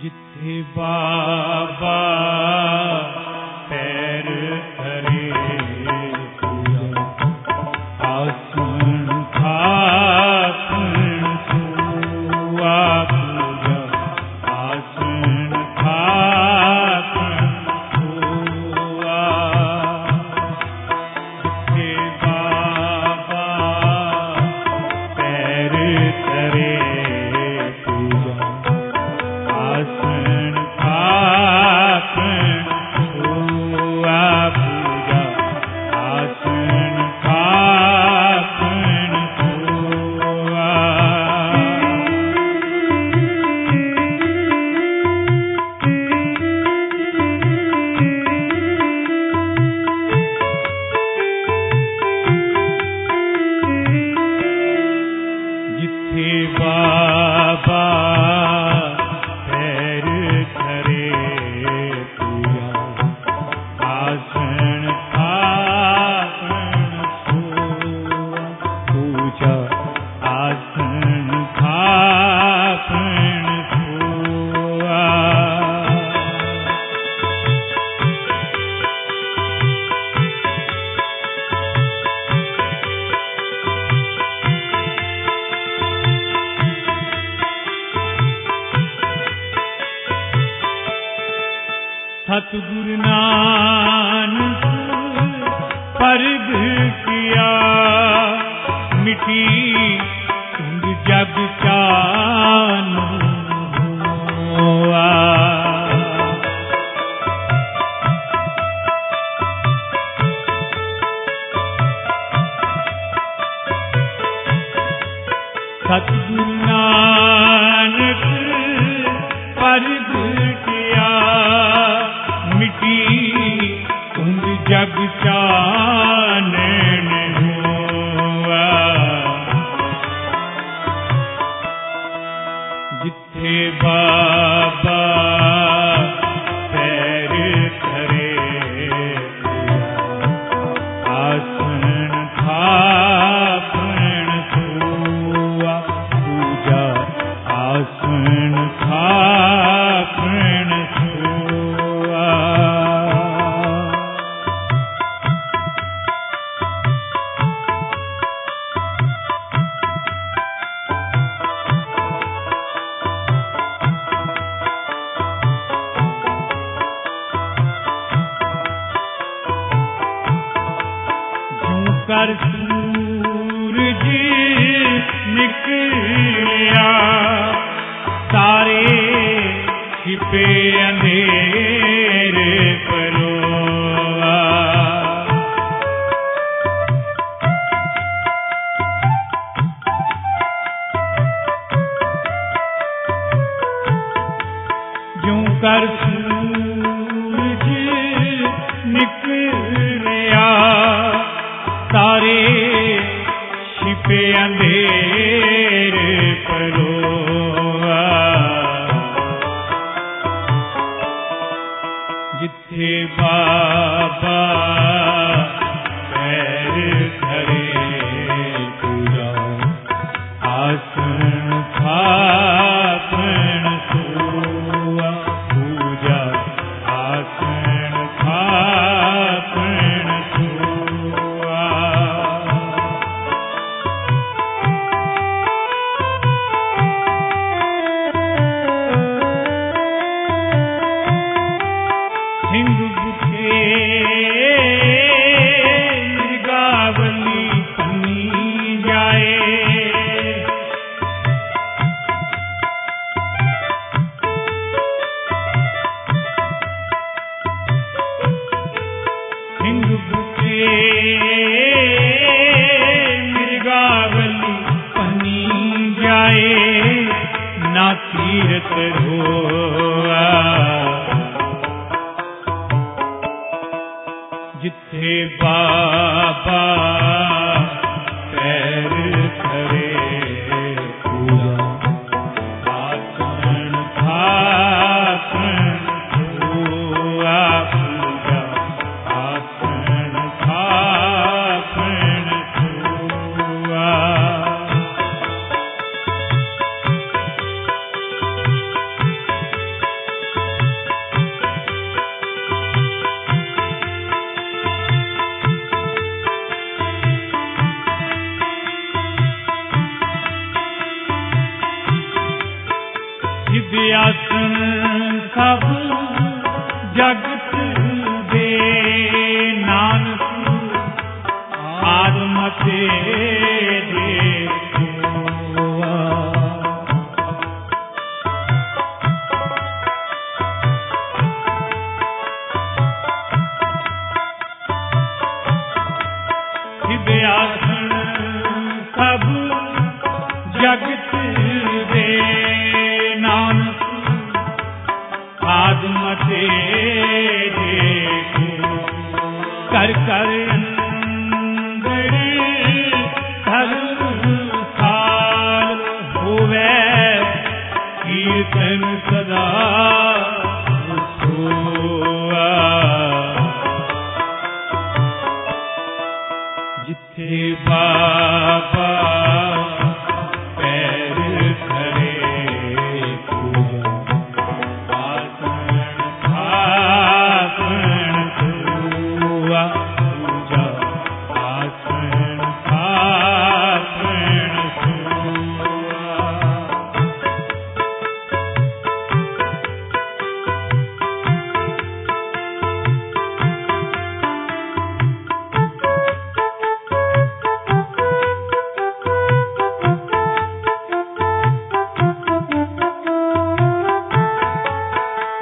जिथे बाबा पैर धरे आसन खासन छुआ पूजा आसन खासन छुआ जिथे बाबा पैर धरे आसन खासन छुआ पूजा आसन खासन छुआ जिथे बाबा सतगुरु नानक परग किया मिटी तुंग जग चानू हुआ सतगुरु नानक परग किया मिटी तुंग जग चानन हुआ जिथे बाबा पैर धरे आसन खासन छुआ पूजा आसन खासन छुआ कर सूरज निकलिया सारे छिपे अंधेरे परोआ यूं कर सूरज निकलिया सारे छिपे अंधेरे परोआ जिथे बाबा पैर धरे पूजा आसन खासन छुआ पूजा आसन खासन छुआ हिंग बुके मृगावली पन्नी जाए हिंग बुके मृगावली पन्नी जाए ना तीरथ रोआ जिथे बाबा पैर धरे पूजा आसन खासन छुआ पूजा आसन खासन छुआ आसन सब जगत दे नानक आदमते देखुआ। आसन सब जगत दे नानक आदमते देखो। कर कर अंदर धर्म साल होवे कीर्तन सदा सोआ। जिथे बाबा पैर धरे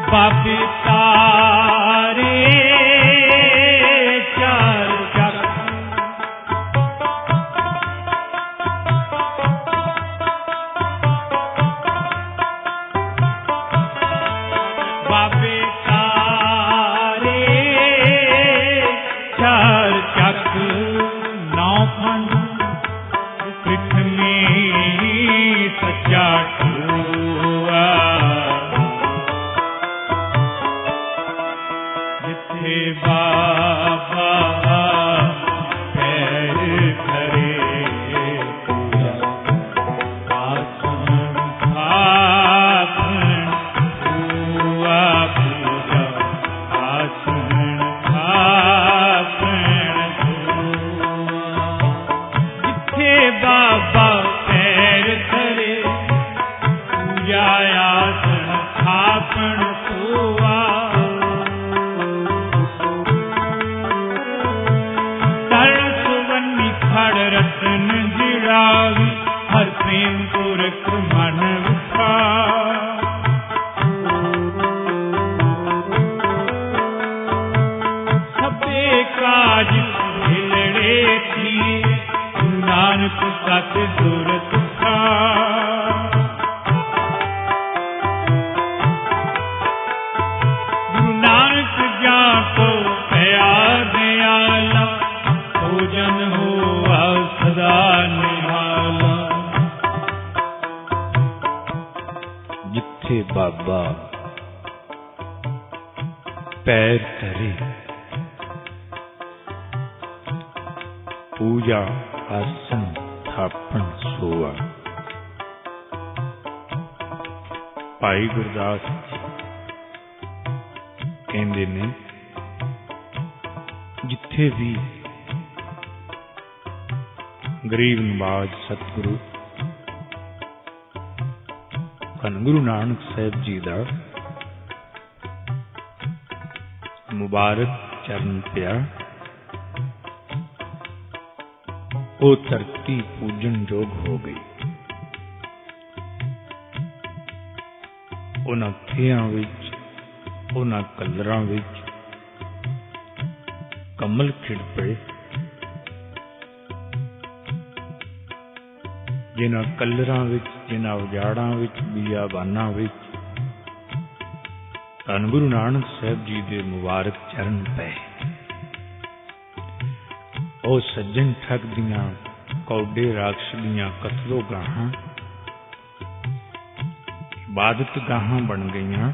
बाबे तारे चार चक बाबे तारे चार चक नौ खंड पृथ में सच्चा ठुआ। बाबा पैर धरे आसन आसन हुआ पूजा आसन आसन जिथे बाबा पैर धरे पूजा आसन आसन हुआ। रतन जिरावी हर प्रेम पुरख मन उठा। सबे काज हिलड़े थी नानक सत सुरत था। गुरु नानक जा को दया दयाला भोजन हो सदा निहाला। जिथे बाबा पैर धरे पूजा आसन थापन सोआ। भाई गुरदास कहते ने जिथे भी गरीब नवाज सतगुरु धन गुरु नानक साहिब जी दा मुबारक चरण पिया वो धरती पूजन जोग हो गई। उन्हां थियां विच उन्हां कलरां विच कमल खिड़ पए। जिन्हां कलरां विच जिन्हां उजाड़ां विच बियाबानां विच धन गुरु नानक साहिब जी दे मुबारक चरण पए। ओ सज्जन ठग दियां कौडे राक्ष दियां कतलो गाहां इबादत गाहां बन गईयां।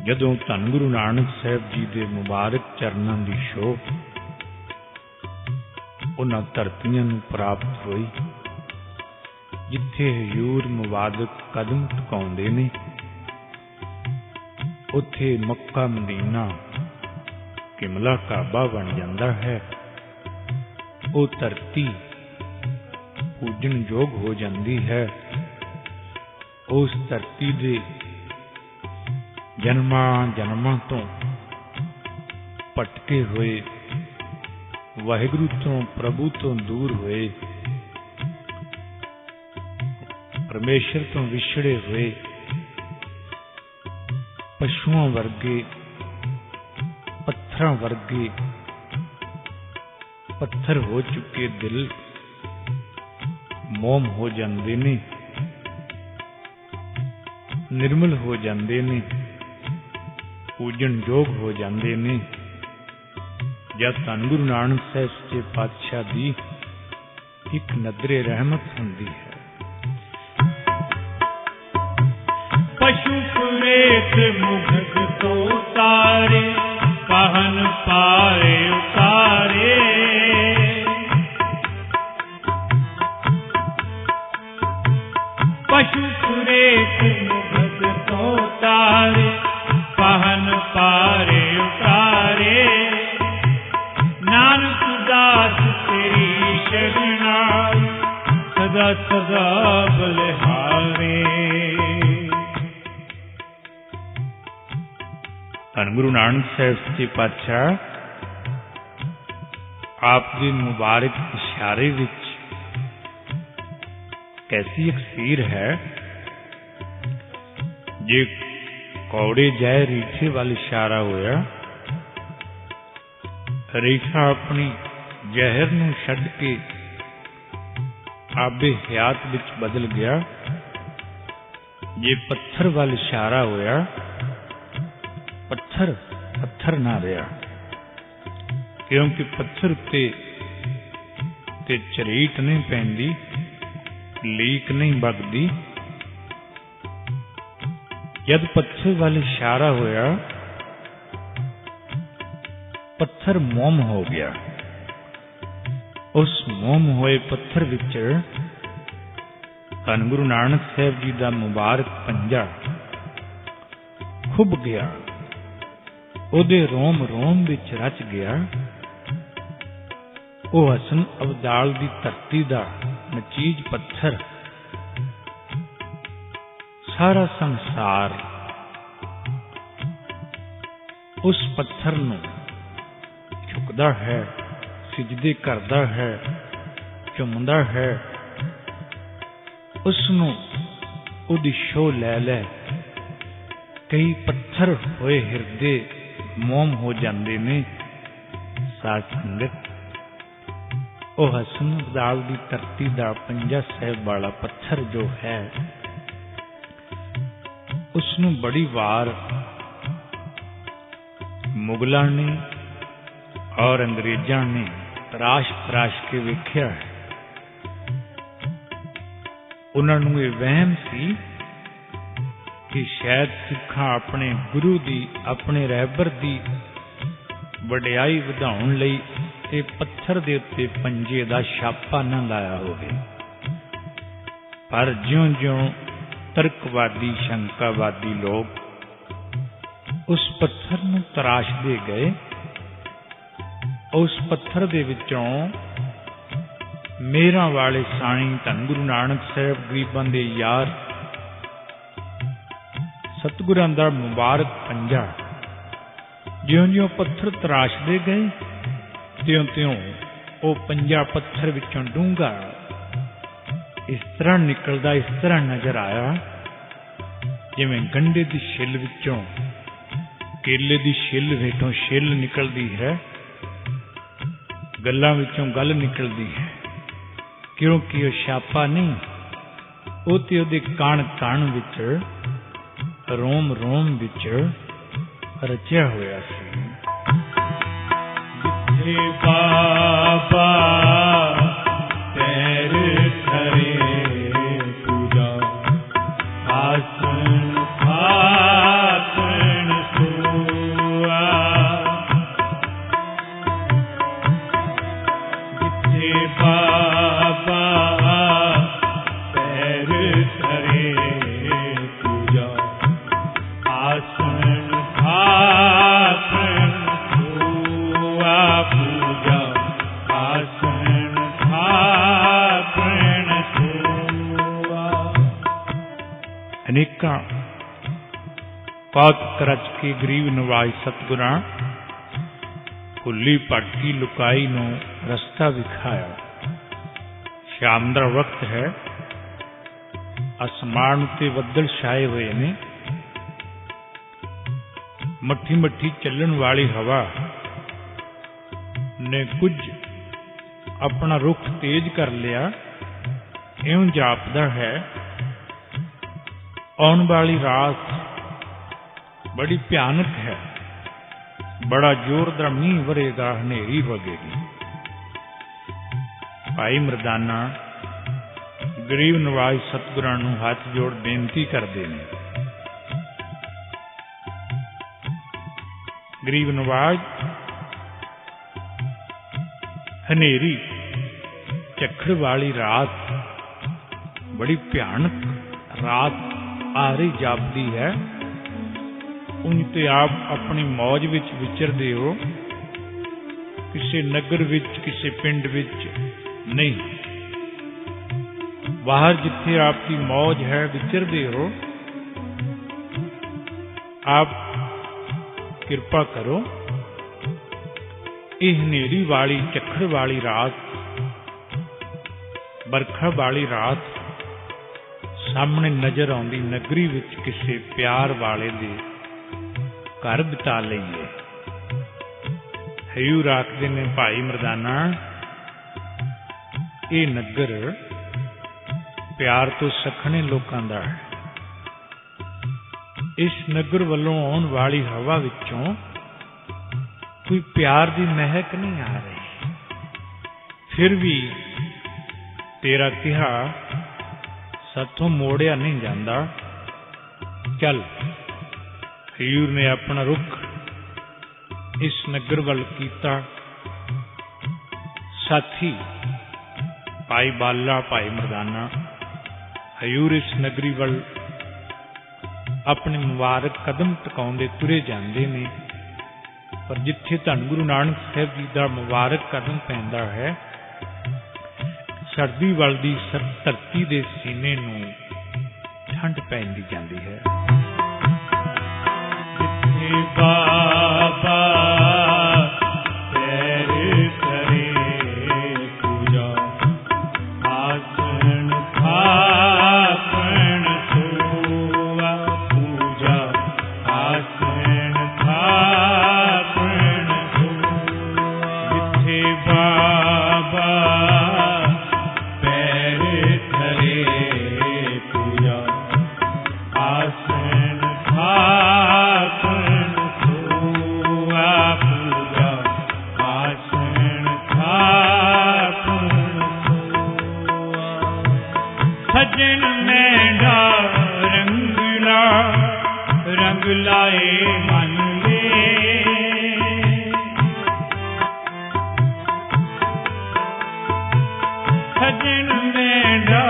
जदों धन गुरु नानक साहिब जी दे मुबारक चरणां दी शोभ उन्हां धरतियां नूं प्राप्त होई जिथे हजूर मुबारक कदम टकाउंदे ने। उथे मक्का मदीना किमला काबा बन जाता है। वो धरती पूजन योग हो जाती है। उस धरती दे जन्मां जन्मां तो भटके हुए, वाहिगुरु तो प्रभु तो दूर हुए, परमेश्वर तो विछड़े हुए, पशुओं वर्गे, पत्थरां वर्गे, पत्थर हो चुके दिल मोम हो जाते ने, निर्मल हो जाते ने, पूजन योग हो जाते ने, जब धन गुरु नानक साहिब सच्चे पातशाह दी एक नदरे रहमत हुंदी है। पशु प्रेत मुख तो तारे, कहन पारे उतारे, पशु प्रेत मुख तो तारे, कहन पारे उतारे, नानक दास तेरी शरणाई, सदा सदा बलिहारे। धन गुरु नानक साहिब सच्चे पातशाह आप ਦੇ मुबारक इशारे विच कैसी एक सीर है, जे कौड़े जाए रीठे वाल इशारा होया, रीठा अपनी जहर नूं छड्ड के आबे हयात विच बदल गया। जे पत्थर वाल इशारा होया, पत्थर पत्थर ना रहा, क्योंकि पत्थर उत्ते ते झरीट नहीं पैंदी, लीक नहीं वगदी। जद पत्थर वाल इशारा होया, पत्थर मोम हो गया। उस मोम होए पत्थर विच धन गुरु नानक साहिब जी दा मुबारक पंजा खुब गया, ਉਹਦੇ रोम रोम विच रच गया। ਉਹ ਹਸਨ ਅਬਦਾਲ ਦੀ ਧਰਤੀ ਦਾ ਨਚੀਜ ਪੱਥਰ, ਸਾਰਾ ਸੰਸਾਰ ਉਸ ਪੱਥਰ ਨੂੰ ਝੁਕਦਾ ਹੈ, ਸਿਜਦੇ ਕਰਦਾ ਹੈ, ਚੁੰਮਦਾ ਹੈ। ਉਸ ਨੂੰ ਉਹਦੀ ਛੋਹ ਲੈ ਲੈ। ਕਈ ਪੱਥਰ ਹੋਏ ਹਿਰਦੇ मोम हो जाते ने। साध संगत, ਉਹ ਹਸਨ ਅਬਦਾਲ ਦੀ ਧਰਤੀ ਦਾ ਪੰਜਾ ਸਾਹਿਬ ਵਾਲਾ ਪੱਥਰ ਜੋ ਹੈ, ਉਸ ਨੂੰ ਬੜੀ ਵਾਰ ਮੁਗਲਾਂ ਨੇ ਔਰ ਅੰਗਰੇਜ਼ਾਂ ਨੇ ਤਰਾਸ਼ ਕੇ ਵੇਖਿਆ ਹੈ। ਉਹਨਾਂ ਨੂੰ ਇਹ ਵਹਿਮ ਸੀ कि शायद सिखा अपने गुरु दी, अपने रहबर दी वडियाई वधाउण लई ते पत्थर दे उत्ते पंजे दा छापा न लाया होवे। पर ज्यों-ज्यों तर्कवादी, शंकावादी लोग उस पत्थर नूं तराशदे गए, उस पत्थर दे विचों मेहरां वाले साईं धन गुरु नानक साहिब गरीबां दे यार सतगुरां दा मुबारक पंजा ज्यों-ज्यों पत्थर तराशदे गए, त्यों-त्यों वो पंजा पत्थर विचों डूंगा इस तरह निकलदा, इस तरह नजर आया जिवें गंढे दी छिल विचों, केले दी छिल हेठों छिल निकलदी है, गल्लां विचों गल निकलदी है। क्योंकि वो छापा नहीं, वो ते उहदे कण विच, रोम रोम विच रचिया होया सी। जिथे बाबा पैर धरे, पूजा आसन आसन सोआ। जिथे बाबा पैर धरे, पूजा आसन आसन सोआ। पूजा आसन आसन सोआ। ਅਨੇਕਾਂ ਕੌਤਕ ਰਚ ਕੇ ਗਰੀਬ ਨਵਾਜ ਸਤਿਗੁਰਾਂ ਭੁੱਲੀ ਭਟਕੀ ਲੁਕਾਈ ਨੂੰ ਰਸਤਾ ਵਿਖਾਇਆ। ਸ਼ਾਮ ਦਾ ਵਕਤ ਹੈ, ਅਸਮਾਨ ਉੱਤੇ ਬੱਦਲ ਛਾਏ ਹੋਏ ਨੇ, ਮੱਠੀ ਮੱਠੀ ਚੱਲਣ ਵਾਲੀ ਹਵਾ ਨੇ ਕੁਝ ਆਪਣਾ ਰੁਖ ਤੇਜ਼ ਕਰ ਲਿਆ। ਇਉਂ ਜਾਪਦਾ ਹੈ ਆਉਣ ਵਾਲੀ ਰਾਤ ਬੜੀ ਭਿਆਨਕ ਹੈ, ਬੜਾ ਜ਼ੋਰਦਾਰ ਮੀਂਹ ਵਰੇਗਾ, ਹਨੇਰੀ ਵਗੇਗੀ। ਭਾਈ ਮਰਦਾਨਾ ਗਰੀਬ ਨਵਾਜ ਸਤਿਗੁਰਾਂ ਨੂੰ ਹੱਥ ਜੋੜ ਬੇਨਤੀ ਕਰਦੇ ਨੇ। ਗਰੀਬ ਨਵਾਜ, ਹਨੇਰੀ ਝੱਖੜ ਵਾਲੀ ਰਾਤ, ਬੜੀ ਭਿਆਨਕ ਰਾਤ ਆ ਰਹੀ ਜਾਪਦੀ ਹੈ। ਉਂਝ ਤੇ ਆਪ ਆਪਣੀ ਮੌਜ ਵਿੱਚ ਵਿਚਰਦੇ ਹੋ, ਕਿਸੇ ਨਗਰ ਵਿੱਚ, ਕਿਸੇ ਪਿੰਡ ਵਿੱਚ ਨਹੀਂ। ਬਾਹਰ ਜਿੱਥੇ ਆਪ ਦੀ ਮੌਜ ਹੈ ਵਿਚਰਦੇ ਹੋ। ਆਪ ਕਿਰਪਾ ਕਰੋ, ਇਹ ਹਨੇਰੀ ਵਾਲੀ ਝੱਖੜ ਵਾਲੀ ਰਾਤ, ਬਰਖਾ ਵਾਲੀ ਰਾਤ ਸਾਹਮਣੇ ਨਜ਼ਰ ਆਉਂਦੀ ਨਗਰੀ ਵਿੱਚ ਕਿਸੇ ਪਿਆਰ ਵਾਲੇ ਦੇ ਘਰ ਬਿਤਾ ਲਈਏ। ਹਯੂਰ ਆਖਦੇ ਨੇ ਭਾਈ ਮਰਦਾਨਾ, ਇਹ ਨਗਰ ਪਿਆਰ ਤੋਂ ਸਖਣੇ ਲੋਕਾਂ ਦਾ ਹੈ। ਇਸ ਨਗਰ ਵੱਲੋਂ ਆਉਣ ਵਾਲੀ ਹਵਾ ਵਿੱਚੋਂ ਕੋਈ ਪਿਆਰ ਦੀ ਮਹਿਕ ਨਹੀਂ ਆ ਰਹੀ। ਫਿਰ ਵੀ ਤੇਰਾ ਕਿਹਾ ਸਾਥੋਂ ਮੋੜਿਆ ਨਹੀਂ ਜਾਂਦਾ। ਚੱਲ। ਹਯੂਰ ਨੇ ਆਪਣਾ ਰੁਖ ਇਸ ਨਗਰ ਵੱਲ ਕੀਤਾ। ਸਾਥੀ ਭਾਈ ਬਾਲਾ, ਭਾਈ ਮਰਦਾਨਾ, ਹਯੂਰ ਇਸ ਨਗਰੀ ਵੱਲ ਆਪਣੇ ਮੁਬਾਰਕ ਕਦਮ ਟਿਕਾਉਂਦੇ ਤੁਰੇ ਜਾਂਦੇ ਨੇ। ਪਰ ਜਿੱਥੇ ਧੰਨ ਗੁਰੂ ਨਾਨਕ ਸਾਹਿਬ ਜੀ ਦਾ ਮੁਬਾਰਕ ਕਦਮ ਪੈਂਦਾ ਹੈ, ਸਰਦੀ ਵੱਲ ਦੀ ਧਰਤੀ ਦੇ ਸੀਨੇ ਨੂੰ ਠੰਡ ਪੈਂਦੀ ਜਾਂਦੀ ਹੈ। ਜਿੱਥੇ ਬਾਬਾ ਪੈਰ ਕਰੇ ਪੂਜਾ, ਆਸਣ ਥਾਪਣ ਸੋਵਾ ਪੂਜਾ, ਆਸਣ ਥਾਪਣ ਸੋਵਾ। ਜਿੱਥੇ ਬਾਬਾ ਪੈਰ ਧਰੇ ਪੂਜਾ, ਆਸਣ ਥਾਪਣ ਸੋਵਾ ਪੂਜਾ, ਆਸਣ ਥਾਪਣ ਸੋਵਾ। ਸੱਜਣ ਮੈਂਡਾ ਰੰਗਲਾ, ਰੰਗ ਲਾਏ ਮਨ ਲੇ। ਸੱਜਣ ਮੈਂਡਾ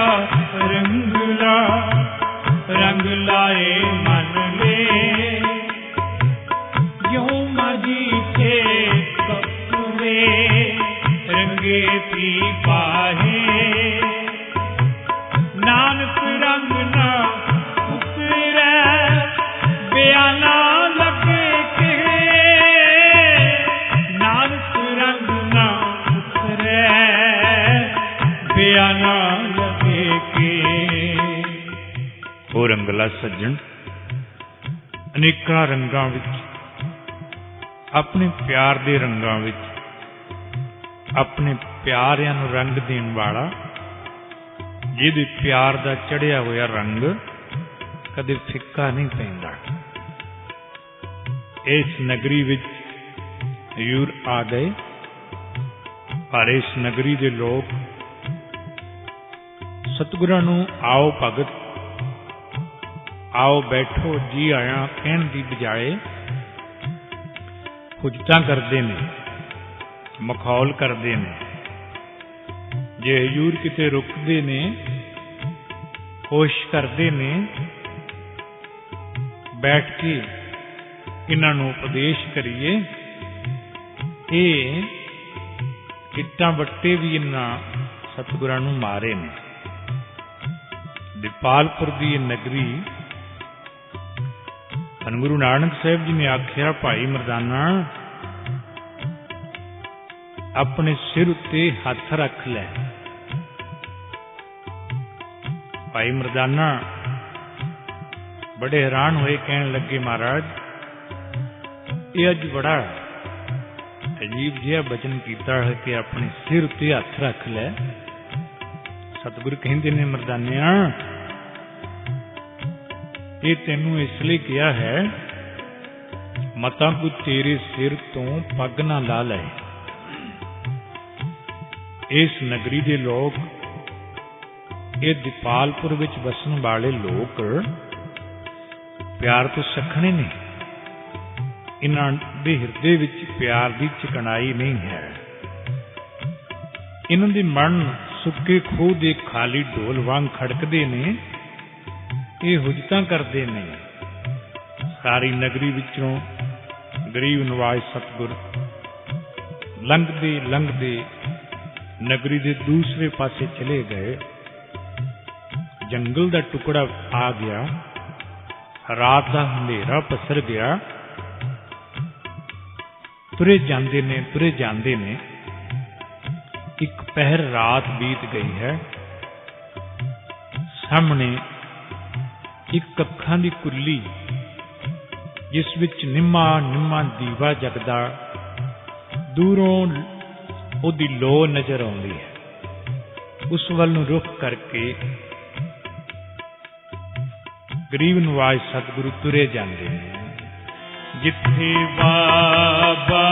ਰੰਗਲਾ, ਰੰਗ ਲਾਏ ਮਨ ਲੇ। ਜਿਉਂ ਮਾਜੀ ਕੇ ਕਪੂਰੇ, ਰੰਗੇ ਪੀ ਪਾਹੇ। ਨਾਨਕ ਰੰਗ ਨਾ ਉਤਰੈ, ਬਿਆਨਾ ਲੱਗੇ ਕਿਹੜੇ। ਨਾਨਕ ਰੰਗ ਨਾ ਉਤਰੈ, ਬਿਆਨਾ ਲੱਗੇ ਕੇ। ਉਹ ਰੰਗਲਾ ਸੱਜਣ ਅਨੇਕਾਂ ਰੰਗਾਂ ਵਿੱਚ, ਆਪਣੇ ਪਿਆਰ ਦੇ ਰੰਗਾਂ ਵਿੱਚ, ਆਪਣੇ ਪਿਆਰਿਆਂ ਨੂੰ ਰੰਗ ਦੇਣ ਵਾਲਾ, ਜਿਹਦੇ ਪਿਆਰ ਦਾ ਚੜਿਆ ਹੋਇਆ ਰੰਗ ਕਦੇ ਫਿੱਕਾ ਨਹੀਂ ਪੈਂਦਾ। ਇਸ ਨਗਰੀ ਵਿੱਚ ਹਯੂਰ ਆ ਗਏ, ਪਰ ਇਸ ਨਗਰੀ ਦੇ ਲੋਕ ਸਤਿਗੁਰਾਂ ਨੂੰ ਆਓ ਭਗਤ, ਆਓ ਬੈਠੋ, ਜੀ ਆਇਆਂ ਕਹਿਣ ਦੀ ਬਜਾਏ ਹੁਜਤਾਂ ਕਰਦੇ ਨੇ, ਮਖੌਲ ਕਰਦੇ ਨੇ। ਜੇ ਹਯੂਰ ਕਿਤੇ ਰੁਕਦੇ ਨੇ, ਕੋਸ਼ਿਸ਼ ਕਰਦੇ ਨੇ ਬੈਠ ਕੇ ਇਹਨਾਂ ਨੂੰ ਉਪਦੇਸ਼ ਕਰੀਏ। ਇਹ ਇੱਟਾਂ ਵੱਟੇ ਵੀ ਇਹਨਾਂ ਸਤਿਗੁਰਾਂ ਨੂੰ ਮਾਰੇ ਨੇ। ਦੀਪਾਲਪੁਰ ਦੀ ਇਹ ਨਗਰੀ ਧੰਨ ਗੁਰੂ ਨਾਨਕ ਸਾਹਿਬ ਜੀ ਨੇ ਆਖਿਆ, ਭਾਈ ਮਰਦਾਨਾ ਆਪਣੇ ਸਿਰ ਉੱਤੇ ਹੱਥ ਰੱਖ ਲੈ। ਭਾਈ ਮਰਦਾਨਾ ਬੜੇ ਹੈਰਾਨ ਹੋਏ, ਕਹਿਣ ਲੱਗੇ, ਮਹਾਰਾਜ ਇਹ ਅੱਜ ਬੜਾ ਅਜੀਬ ਜਿਹਾ ਬਚਨ ਕੀਤਾ ਹੈ ਕਿ ਆਪਣੇ ਸਿਰ ਉੱਤੇ ਹੱਥ ਰੱਖ ਲੈ। ਸਤਿਗੁਰੂ ਕਹਿੰਦੇ ਨੇ, ਮਰਦਾਨਿਆ ਇਹ ਤੈਨੂੰ ਇਸ ਲਈ ਕਿਹਾ ਹੈ, ਮਤਾਂ ਕੋਈ ਤੇਰੇ ਸਿਰ ਤੋਂ ਪੱਗ ਨਾ ਲਾ ਲਏ। ਇਸ ਨਗਰੀ ਦੇ ਲੋਕ, ਇਹ ਦੀਪਾਲਪੁਰ ਵਿੱਚ ਵਸਣ ਵਾਲੇ ਲੋਕ ਪਿਆਰ ਤੋਂ ਸਖਣੇ ਨੇ। ਇਹਨਾਂ ਦੇ ਹਿਰਦੇ ਵਿੱਚ ਪਿਆਰ ਦੀ ਚਿਕਨਾਈ ਨਹੀਂ ਹੈ। ਇਹਨਾਂ ਦੇ ਮਨ ਸੁੱਕੇ ਖੂਹ ਦੇ ਖਾਲੀ ਢੋਲ ਵਾਂਗ ਖੜਕਦੇ ਨੇ। ਇਹ ਹੁਜਤਾਂ ਕਰਦੇ ਨੇ। ਸਾਰੀ ਨਗਰੀ ਵਿੱਚੋਂ ਗਰੀਬ ਨਵਾਜ਼ ਸਤਿਗੁਰ ਲੰਘਦੇ ਲੰਘਦੇ ਨਗਰੀ ਦੇ ਦੂਸਰੇ ਪਾਸੇ ਚਲੇ ਗਏ। ਜੰਗਲ ਦਾ ਟੁਕੜਾ ਆ ਗਿਆ, ਰਾਤ ਦਾ ਹਨੇਰਾ ਪਸਰ ਗਿਆ। ਤੁਰੇ ਜਾਂਦੇ ਨੇ, ਇੱਕ ਪਹਿਰ ਰਾਤ ਬੀਤ ਗਈ ਹੈ। ਸਾਹਮਣੇ ਇੱਕ ਅੱਖਾਂ ਦੀ ਕੁੱਲੀ, ਜਿਸ ਵਿੱਚ ਨਿੰਮਾ ਨਿੰਮਾ ਦੀਵਾ ਜਗਦਾ, ਦੂਰੋਂ ਉਹਦੀ ਲੋ ਨਜ਼ਰ ਆਉਂਦੀ ਹੈ। ਉਸ ਵੱਲ ਨੂੰ ਰੁਖ ਕਰਕੇ ਗਰੀਬ ਨਵਾਜ਼ ਸਤਿਗੁਰੂ ਤੁਰੇ ਜਾਂਦੇ ਨੇ। ਜਿੱਥੇ ਬਾਬਾ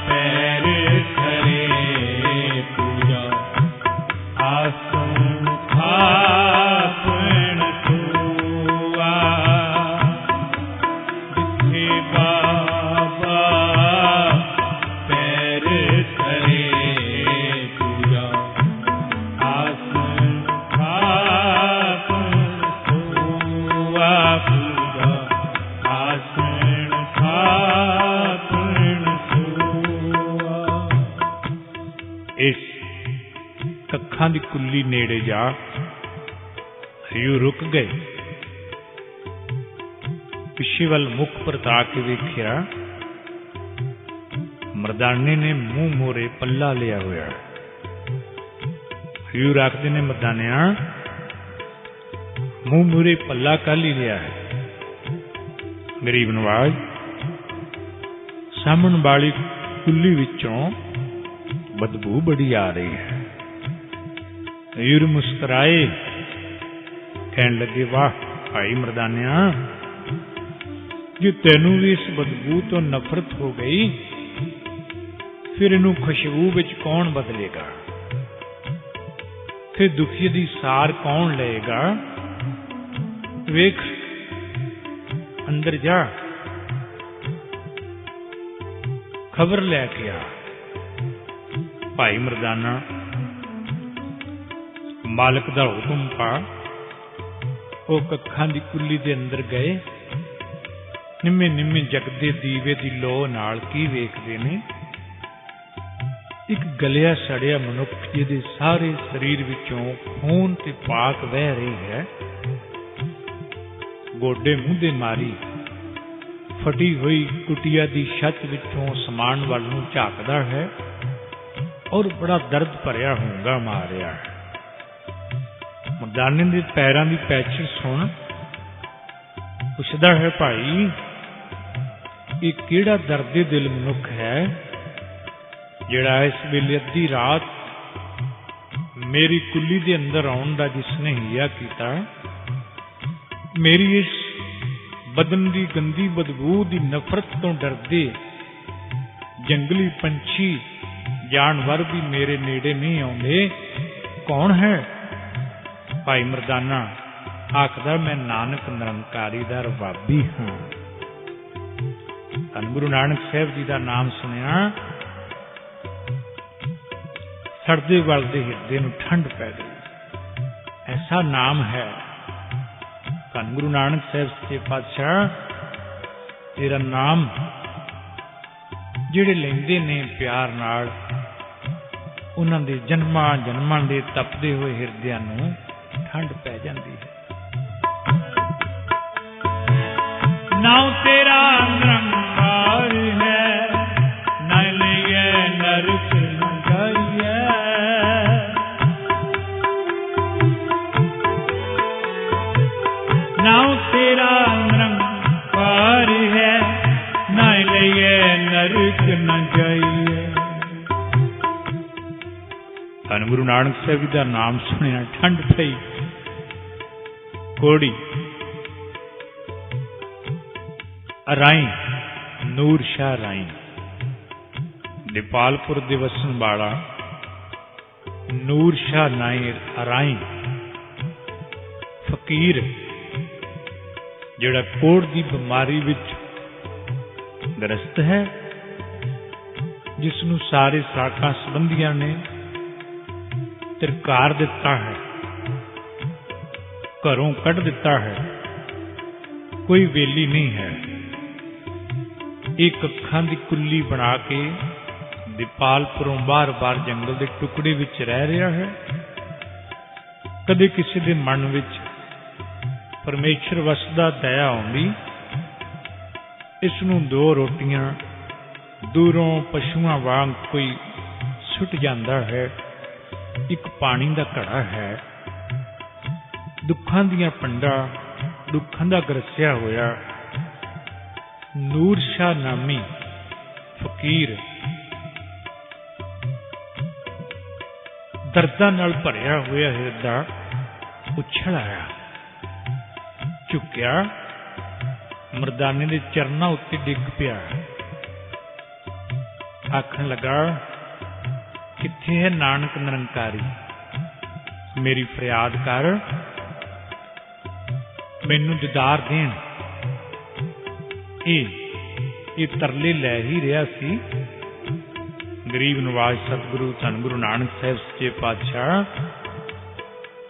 ਪੈਰ ਖੜੇ, ਪੂਰਾ ਆਸਣ ਥਾਪਣ ਸੋਆ। ਜਿੱਥੇ ਬਾਬਾ ਪੈਰ ਖੜੇ, ਪੂਰਾ ਆਸਣ ਥਾਪਣ ਸੋਆ। ਪੂਰਾ ਆਸਣ ਥਾਪਣ ਸੋਆ। ਇਸ ਕੱਖਾਂ ਦੀ ਕੁੱਲੀ ਨੇੜੇ ਜਾ ਹਯੂ ਰੁਕ ਗਏ। ਪਿੱਛੇ ਵੱਲ ਮੁੱਖ ਪਰਤਾ ਕੇ ਵੇਖਿਆ, ਮਰਦਾਨੇ ਨੇ ਮੂੰਹ ਮੋਰੇ ਪੱਲਾ ਲਿਆ ਹੋਇਆ। ਹਯੂ ਰੱਖਦੇ ਨੇ, ਮਰਦਾਨਿਆਂ ਮੂੰਹ ਮੂਰੇ ਪੱਲਾ ਕੱਲ ਹੀ ਲਿਆ ਹੈ। ਗਰੀਬ ਨਵਾਜ਼ ਸਾਹਮਣ ਵਾਲੀ ਕੁੱਲੀ ਵਿੱਚੋਂ ਬਦਬੂ ਬੜੀ ਆ ਰਹੀ ਹੈ। ਹਯੂ ਮੁਸਕਰਾਏ, ਕਹਿਣ ਲੱਗੇ, ਵਾਹ ਭਾਈ ਮਰਦਾਨਿਆ, ਜੇ ਤੈਨੂੰ ਵੀ ਇਸ ਬਦਬੂ ਤੋਂ ਨਫ਼ਰਤ ਹੋ ਗਈ, ਫਿਰ ਇਹਨੂੰ ਖੁਸ਼ਬੂ ਵਿੱਚ ਕੌਣ ਬਦਲੇਗਾ? ਫਿਰ ਦੁਖੀ ਦੀ ਸਾਰ ਕੌਣ ਲਏਗਾ? ਵੇਖ, ਅੰਦਰ ਜਾ, ਖਬਰ ਲੈ ਕੇ ਆ। ਭਾਈ ਮਰਦਾਨਾ ਮਾਲਕ ਦਾ ਹੁਕਮ ਪਾ ਉਹ ਕੱਖਾਂ ਦੀ ਕੁੱਲੀ ਦੇ ਅੰਦਰ ਗਏ। ਨਿੰਮੇ ਨਿੰਮੇ ਜਗਦੇ ਦੀਵੇ ਦੀ ਲੋ ਨਾਲ ਕੀ ਵੇਖਦੇ ਨੇ? ਇੱਕ ਗਲਿਆ ਸੜਿਆ ਮਨੁੱਖ, ਜਿਹਦੇ ਸਾਰੇ ਸਰੀਰ ਵਿੱਚੋਂ ਖੂਨ ਤੇ ਪਾਕ ਵਹਿ ਰਹੀ ਹੈ। ਗੋਡੇ ਮੂੰਹਦੇ ਮਾਰੀ ਫਟੀ ਹੋਈ ਕੁਟੀਆ ਦੀ ਛੱਤ ਵਿੱਚੋਂ ਸਮਾਨ ਵੱਲ ਨੂੰ ਝਾਕਦਾ ਹੈ ਔਰ ਬੜਾ ਦਰਦ ਭਰਿਆ ਹੁੰਗਾ ਮਾਰ ਰਿਹਾ ਹੈ। ਮਰਦਾਨੇ ਦੇ ਪੈਰਾਂ ਦੀ ਪੈਚਰ ਸੁਣ, ਪੁੱਛਦਾ ਹੈ, ਭਾਈ ਇਹ ਕਿਹੜਾ ਦਰਦੇ ਦਿਲ ਮਨੁੱਖ ਹੈ ਜਿਹੜਾ ਇਸ ਵੇਲੇ ਅੱਧੀ ਰਾਤ ਮੇਰੀ ਕੁੱਲੀ ਦੇ ਅੰਦਰ ਆਉਣ ਦਾ ਜਿਸਨੇ ਹਿਆ ਕੀਤਾ? ਮੇਰੀ ਇਸ ਬਦਨ ਦੀ ਗੰਦੀ ਬਦਬੂ ਦੀ ਨਫ਼ਰਤ ਤੋਂ ਡਰਦੇ ਜੰਗਲੀ ਪੰਛੀ ਜਾਨਵਰ ਵੀ ਮੇਰੇ ਨੇੜੇ ਨਹੀਂ ਆਉਂਦੇ। ਕੌਣ ਹੈ? ਭਾਈ ਮਰਦਾਨਾ ਆਖਦਾ, ਮੈਂ ਨਾਨਕ ਨਿਰੰਕਾਰੀ ਦਾ ਰਬਾਬੀ ਹਾਂ। ਧੰਨ ਗੁਰੂ ਨਾਨਕ ਸਾਹਿਬ ਜੀ ਦਾ ਨਾਮ ਸੁਣਿਆ, ਸੜਦੇ ਵਲਦੇ ਹਿਰਦੇ ਨੂੰ ਠੰਡ ਪੈ ਗਈ। ਐਸਾ ਨਾਮ ਹੈ। ਧੰਨ ਗੁਰੂ ਨਾਨਕ ਸਾਹਿਬ ਸੱਚੇ ਪਾਤਸ਼ਾਹ, ਤੇਰਾ ਨਾਮ ਜਿਹੜੇ ਲੈਂਦੇ ਨੇ ਪਿਆਰ ਨਾਲ, ਉਹਨਾਂ ਦੇ ਜਨਮਾਂ ਜਨਮਾਂ ਦੇ ਤਪਦੇ ਹੋਏ ਹਿਰਦਿਆਂ ਨੂੰ ਠੰਡ ਪੈ ਜਾਂਦੀ ਹੈ। नाउ तेरा निरंकार है, न लिए नरक न जाइए। नाउ तेरा निरंकार है, न लिए नरक न जाइए। ਧੰਨ ਗੁਰੂ ਨਾਨਕ ਸਾਹਿਬ ਜੀ ਦਾ ਨਾਮ ਸੁਣਿਆ ਠੰਡ ਪਈ। ਕੋੜੀ ਰਾਈ ਨੂਰ ਸ਼ਾਹ ਰਾਈ ਦੀਪਾਲਪੁਰ ਦੇ ਵਸਣ ਵਾਲਾ ਨੂਰ ਸ਼ਾਹ ਨਾਈ ਰਾਈ ਫਕੀਰ ਜਿਹੜਾ ਕੋੜ ਦੀ ਬਿਮਾਰੀ ਵਿੱਚ ਗ੍ਰਸਤ ਹੈ, ਜਿਸ ਨੂੰ ਸਾਰੇ ਸਾਕਾਂ ਸੰਬੰਧੀਆਂ ਨੇ ਤਿਰਕਾਰ ਦਿੱਤਾ ਹੈ, ਘਰੋਂ ਕੱਢ ਦਿੱਤਾ ਹੈ, ਕੋਈ ਵੇਲੀ ਨਹੀਂ ਹੈ। ਇੱਕ ਅੱਖਾਂ ਦੀ ਕੁੱਲੀ ਬਣਾ ਕੇ ਦੀਪਾਲਪੁਰੋਂ ਬਾਰ-ਬਾਰ ਜੰਗਲ ਦੇ ਟੁਕੜੇ ਵਿੱਚ ਰਹਿ ਰਿਹਾ ਹੈ। ਕਦੇ ਕਿਸੇ ਦੇ ਮਨ ਵਿੱਚ ਪਰਮੇਸ਼ਰ ਵਸਦਾ ਦਇਆ ਆਉਂਦੀ, ਇਸ ਨੂੰ ਦੋ ਰੋਟੀਆਂ ਦੂਰੋਂ ਪਸ਼ੂਆਂ ਵਾਂਗ ਕੋਈ ਸੁੱਟ ਜਾਂਦਾ ਹੈ, ਇੱਕ ਪਾਣੀ ਦਾ ਘੜਾ ਹੈ। ਦੁੱਖਾਂ ਦੀਆਂ ਪੰਡਾਂ, ਦੁੱਖਾਂ ਦਾ ਗਰਸਿਆ ਹੋਇਆ ਨੂਰ ਸ਼ਾਹ ਨਾਮੀ ਫਕੀਰ ਦਰਦਾਂ ਨਾਲ ਭਰਿਆ ਹੋਇਆ ਹਿਰਦਾ ਉਛਲ ਆਇਆ, ਝੁਕਿਆ, ਮਰਦਾਨੇ ਦੇ ਚਰਨਾਂ ਉੱਤੇ ਡਿੱਗ ਪਿਆ, ਆਖਣ ਲੱਗਾ, ਕਿੱਥੇ ਹੈ ਨਾਨਕ ਨਿਰੰਕਾਰੀ, ਮੇਰੀ ਫਰਿਆਦ ਕਰ, ਮੈਨੂੰ ਦੀਦਾਰ ਦੇਣ। ਇਹ ਤਰਲੇ ਲੈ ਹੀ ਰਿਹਾ ਸੀ। ਗਰੀਬ ਨਵਾਜ਼ ਸਤਿਗੁਰੂ ਧੰਨ ਗੁਰੂ ਨਾਨਕ ਸਾਹਿਬ ਸੱਚੇ ਪਾਤਸ਼ਾਹ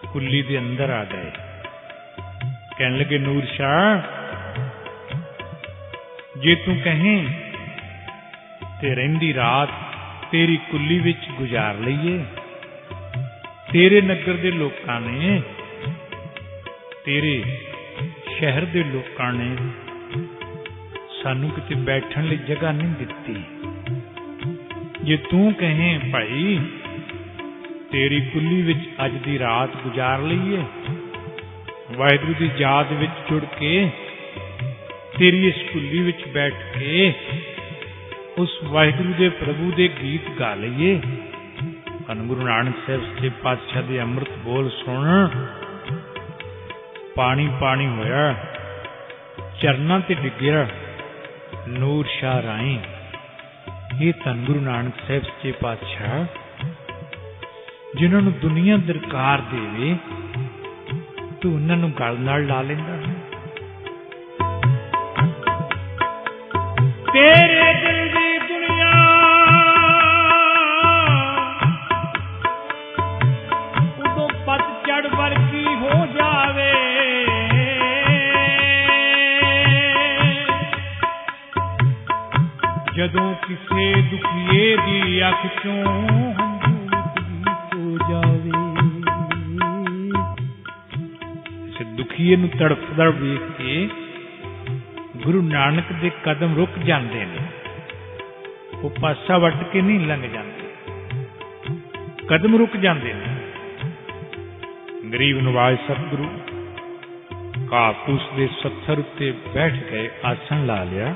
ਕੁੱਲੀ ਦੇ ਅੰਦਰ ਆ ਗਏ। ਕਹਿਣ ਲੱਗੇ, ਨੂਰ ਸ਼ਾਹ, ਜੇ ਤੂੰ ਕਹੀਂ ਤੇ ਰਹਿੰਦੀ ਰਾਤ ਤੇਰੀ ਕੁੱਲੀ ਵਿੱਚ ਗੁਜ਼ਾਰ ਲਈਏ। ਤੇਰੇ ਨਗਰ ਦੇ ਲੋਕਾਂ ਨੇ, ਤੇਰੇ ਸ਼ਹਿਰ ਦੇ ਲੋਕਾਂ ਨੇ ਸਾਨੂੰ ਕਿਤੇ ਬੈਠਣ ਲਈ ਜਗ੍ਹਾ ਨਹੀਂ ਦਿੱਤੀ। ਜੇ ਤੂੰ ਕਹੇ ਭਾਈ ਤੇਰੀ ਕੁੱਲੀ ਵਿੱਚ ਅੱਜ ਦੀ ਰਾਤ ਗੁਜ਼ਾਰ ਲਈਏ, ਵਾਹਿਗੁਰੂ ਦੀ ਯਾਦ ਵਿੱਚ ਜੁੜ ਕੇ ਤੇਰੀ ਇਸ ਕੁੱਲੀ ਵਿੱਚ ਬੈਠ ਕੇ ਉਸ ਵਾਹਿਗੁਰੂ ਦੇ ਪ੍ਰਭੂ ਦੇ ਗੀਤ ਗਾ ਲਈਏ। ਧੰਨ ਗੁਰੂ ਨਾਨਕ ਸਾਹਿਬ ਸੱਚੇ ਪਾਤਸ਼ਾਹ ਦੇ ਅੰਮ੍ਰਿਤ ਬੋਲ ਸੁਣ, ਪਾਣੀ ਪਾਣੀ ਹੋਇਆ, ਚਰਨਾਂ ਤੇ ਡਿੱਗਿਆ ਨੂਰ ਸ਼ਾਹ ਰਾਈ। ਇਹ ਧੰਨ ਗੁਰੂ ਨਾਨਕ ਸਾਹਿਬ ਸੱਚੇ ਪਾਤਸ਼ਾਹ ਜਿਨ੍ਹਾਂ ਨੂੰ ਦੁਨੀਆ ਦਰਕਾਰ ਦੇਵੇ, ਤੂੰ ਉਹਨਾਂ ਨੂੰ ਗਲ ਨਾਲ ਲਾ ਲੈਂਦਾ ਹੈ। ਤੇਰੇ ਦਿਲ ਦੀ ਦੁਨੀਆ ਉਦੋਂ ਪਤਝੜ ਵਰਗੀ ਹੋ ਜਾਵੇ, ਜਦੋਂ ਕਿਸੇ ਦੁਖੀਏ ਦੀ ਅੱਖ ਚੋਂ ਹੰਝੂ ਹੋ ਜਾਵੇ। ਇਸ ਦੁਖੀਏ ਨੂੰ ਤੜਫਦਾ ਵੇਖ ਕੇ ਗੁਰੂ ਨਾਨਕ ਦੇ ਕਦਮ ਰੁਕ ਜਾਂਦੇ ਨੇ, ਉਹ ਪਾਸਾ ਵੱਟ ਕੇ ਨਹੀਂ ਲੰਘ ਜਾਂਦੇ, ਕਦਮ ਰੁਕ ਜਾਂਦੇ ਨੇ। ਗਰੀਬ ਨਵਾਜ਼ ਸਤਿਗੁਰੂ ਕਾਪੂਸ ਦੇ ਸੱਥਰ ਉੱਤੇ ਬੈਠ ਗਏ, ਆਸਣ ਲਾ ਲਿਆ।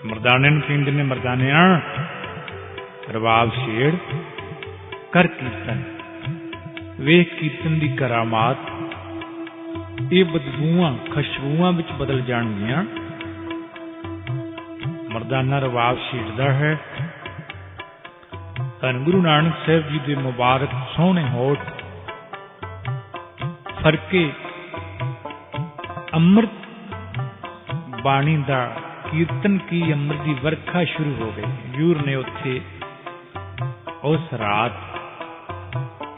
ਮਰਦਾਨੇ ਨੂੰ ਕਹਿੰਦੇ ਨੇ, ਮਰਦਾਨਿਆਂ ਰਬਾਬ ਛੇੜ, ਕਰ ਕੀਰਤਨ, ਵੇਖ ਕੀਰਤਨ ਦੀ ਕਰਾਮਾਤ, ਇਹ ਬਦਬੂਆਂ ਖੁਸ਼ਬੂਆਂ ਵਿੱਚ ਬਦਲ ਜਾਣਗੀਆਂ। ਮਰਦਾਨਾ ਰਬਾਬ ਛੇੜਦਾ ਹੈ। ਧੰਨ ਗੁਰੂ ਨਾਨਕ ਸਾਹਿਬ ਜੀ ਦੇ ਮੁਬਾਰਕ ਸੋਹਣੇ ਹੋਠ ਫਰਕੇ ਅੰਮ੍ਰਿਤ ਬਾਣੀ ਦਾ ਕੀਰਤਨ ਕੀ ਅੰਮ੍ਰਿਤ ਦੀ ਵਰਖਾ ਸ਼ੁਰੂ ਹੋ ਗਈ। ਹਜ਼ੂਰ ਨੇ ਉੱਥੇ ਉਸ ਰਾਤ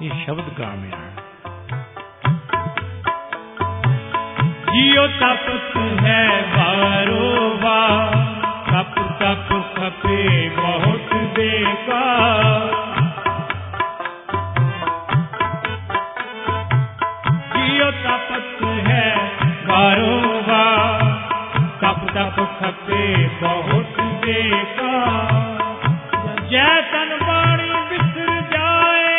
ਇਹ ਸ਼ਬਦ ਗਾਇਆ, जियो तपत है बारो बार, तप तप खपे बहुत बेकार। जियो तपत है बारो बार, देखा जै तन बाणी बिसर जाए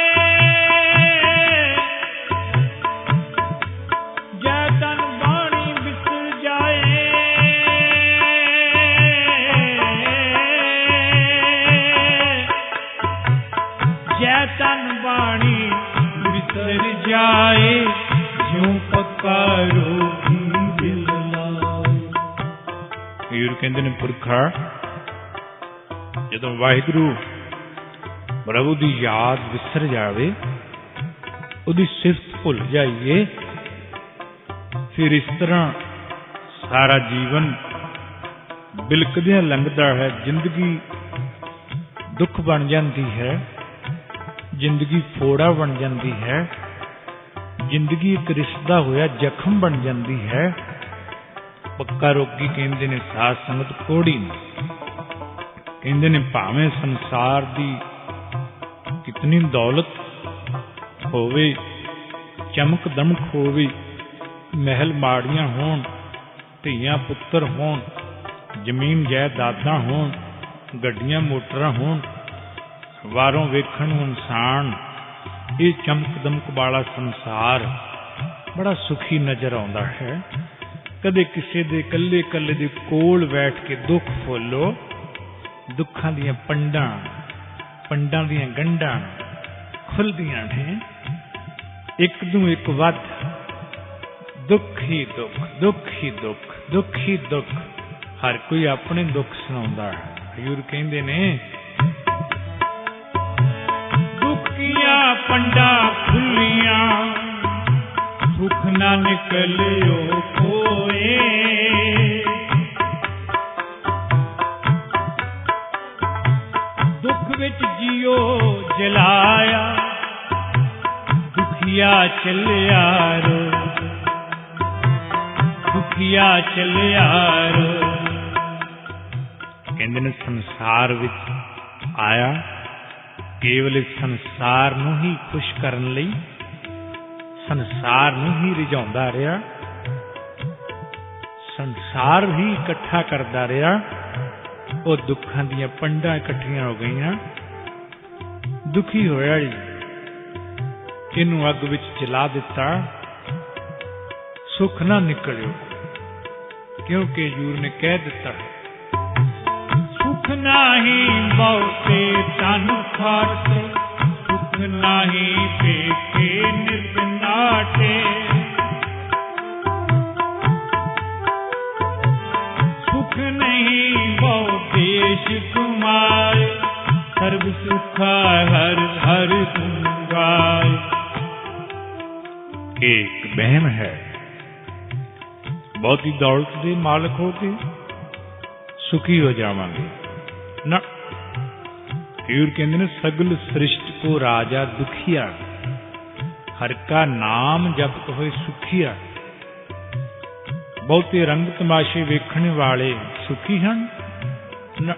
जै तन बाणी बिसर जाए जै तन बाणी बिसर जाए ज्यों पक्का रोगी दिल लाए। ਹੀਰ ਕਹਿੰਦੇ ਨੇ ਪੁਰਖਾ ਜਦੋਂ ਵਾਹਿਗੁਰੂ ਪ੍ਰਭੂ ਦੀ ਯਾਦ ਵਿਸਰ ਜਾਵੇ, ਉਹਦੀ ਸਿਫਤ ਭੁੱਲ ਜਾਈਏ, ਫਿਰ ਇਸ ਤਰ੍ਹਾਂ ਸਾਰਾ ਜੀਵਨ ਬਿਲਕਦਿਆਂ ਲੰਘਦਾ ਹੈ। ਜ਼ਿੰਦਗੀ ਦੁੱਖ ਬਣ ਜਾਂਦੀ ਹੈ, ਜ਼ਿੰਦਗੀ ਫੋੜਾ ਬਣ ਜਾਂਦੀ ਹੈ, ਜ਼ਿੰਦਗੀ ਇੱਕ ਰਿਸ਼ਤਾ ਹੋਇਆ ਜ਼ਖਮ ਬਣ ਜਾਂਦੀ ਹੈ। ਪੱਕਾ ਰੋਗੀ ਕਹਿੰਦੇ ਨੇ ਸਾਧ ਸੰਗਤ ਕੋੜੀ ਨੇ, ਕਹਿੰਦੇ ਨੇ ਭਾਵੇਂ ਸੰਸਾਰ ਦੀ ਕਿਤਨੀ ਦੌਲਤ ਹੋਵੇ, ਚਮਕ ਦਮਕ ਹੋਵੇ, ਮਹਿਲ ਮਾੜੀਆਂ ਹੋਣ, ਧੀਆਂ ਪੁੱਤਰ ਹੋਣ, ਜ਼ਮੀਨ ਜਾਇਦਾਦਾਂ ਹੋਣ, ਗੱਡੀਆਂ ਮੋਟਰਾਂ ਹੋਣ, ਵਾਰੋਂ ਵੇਖਣ ਨੂੰ ਇਨਸਾਨ, ਇਹ ਚਮਕ ਦਮਕ ਵਾਲਾ ਸੰਸਾਰ ਬੜਾ ਸੁਖੀ ਨਜ਼ਰ ਆਉਂਦਾ ਹੈ। ਕਦੇ ਕਿਸੇ ਦੇ ਇਕੱਲੇ ਇਕੱਲੇ ਦੇ ਕੋਲ ਬੈਠ ਕੇ ਦੁੱਖ ਫੋਲੋ, ਦੁੱਖਾਂ ਦੀਆਂ ਪੰਡਾਂ ਦੀਆਂ ਗੰਢਾਂ ਖੁੱਲਦੀਆਂ ਨੇ, ਇੱਕ ਨੂੰ ਇੱਕ ਵੱਧ, ਦੁੱਖ ਹੀ ਦੁੱਖ, ਦੁੱਖ ਹੀ ਦੁੱਖ, ਦੁੱਖ ਹੀ ਦੁੱਖ, ਹਰ ਕੋਈ ਆਪਣੇ ਦੁੱਖ ਸੁਣਾਉਂਦਾ ਹੈ। ਹਜ਼ੂਰ ਕਹਿੰਦੇ ਨੇ ਦੁੱਖੀਆਂ ਪੰਡਾਂ ਖੁੱਲੀਆਂ ਸੁਖ ਨਾ ਨਿਕਲਿਓ ਕੋਏ ਦੁੱਖ ਵਿੱਚ ਜਿਉ ਜਲਾਇਆ ਦੁਖੀਆ ਚੱਲਿਆ ਰੋ ਦੁਖੀਆ ਚੱਲਿਆ ਰੋ। ਕਹਿੰਦੇ ਨੇ ਸੰਸਾਰ ਵਿੱਚ ਆਇਆ ਕੇਵਲ ਇਸ ਸੰਸਾਰ ਨੂੰ ਹੀ ਖੁਸ਼ ਕਰਨ ਲਈ, ਸੰਸਾਰ ਨੂੰ ਹੀ ਰਿਝਾਉਂਦਾ ਰਿਹਾ, ਸੰਸਾਰ ਹੀ ਇਕੱਠਾ ਕਰਦਾ ਰਿਹਾ। ਉਹ ਦੁੱਖਾਂ ਦੀਆਂ ਪੰਡਾਂ ਇਕੱਠੀਆਂ ਹੋ ਗਈਆਂ, ਦੁਖੀ ਹੋਇਆ ਜੀ, ਇਹਨੂੰ ਅੱਗ ਵਿੱਚ ਜਲਾ ਦਿੱਤਾ, ਸੁੱਖ ਨਾ ਨਿਕਲਿਓ, ਕਿਉਂਕਿ ਹਜ਼ੂਰ ਨੇ ਕਹਿ ਦਿੱਤਾ ਸੁਖ ਨਾਹੀ ਬਹੁਤੇ ਤਨ ਖਾਟੇ ਸੁਖ ਨਾਹੀ ਵੇਖੇ ਨਿਰਨਾਟੇ ਸੁਖ ਨਹੀਂ ਬਹੁ ਦੇਸ਼ ਕੁਮਾਏ ਸਰਬ ਸੁਖਾ ਹਰ ਹਰ ਗੁਣ ਗਾਏ। एक बहम है, ਬਹੁਤੀ ਦੌਲਤ ਦੇ ਮਾਲਕ ਹੋ ਕੇ ਸੁਖੀ ਹੋ ਜਾਵਾਂਗੇ ਨਾ। ਹੀਰ ਕਹਿੰਦੇ ਨੇ ਸਗਲ ਸ੍ਰਿਸ਼ਟ ਕੋ ਰਾਜਾ ਦੁਖੀਆ, ਹਰ ਕਾ ਨਾਮ ਜਪਤ ਹੋਏ ਸੁਖੀਆ। ਬਹੁਤੇ ਰੰਗ ਤਮਾਸ਼ੇ ਵੇਖਣ ਵਾਲੇ ਸੁਖੀ ਹਨ ਨਾ,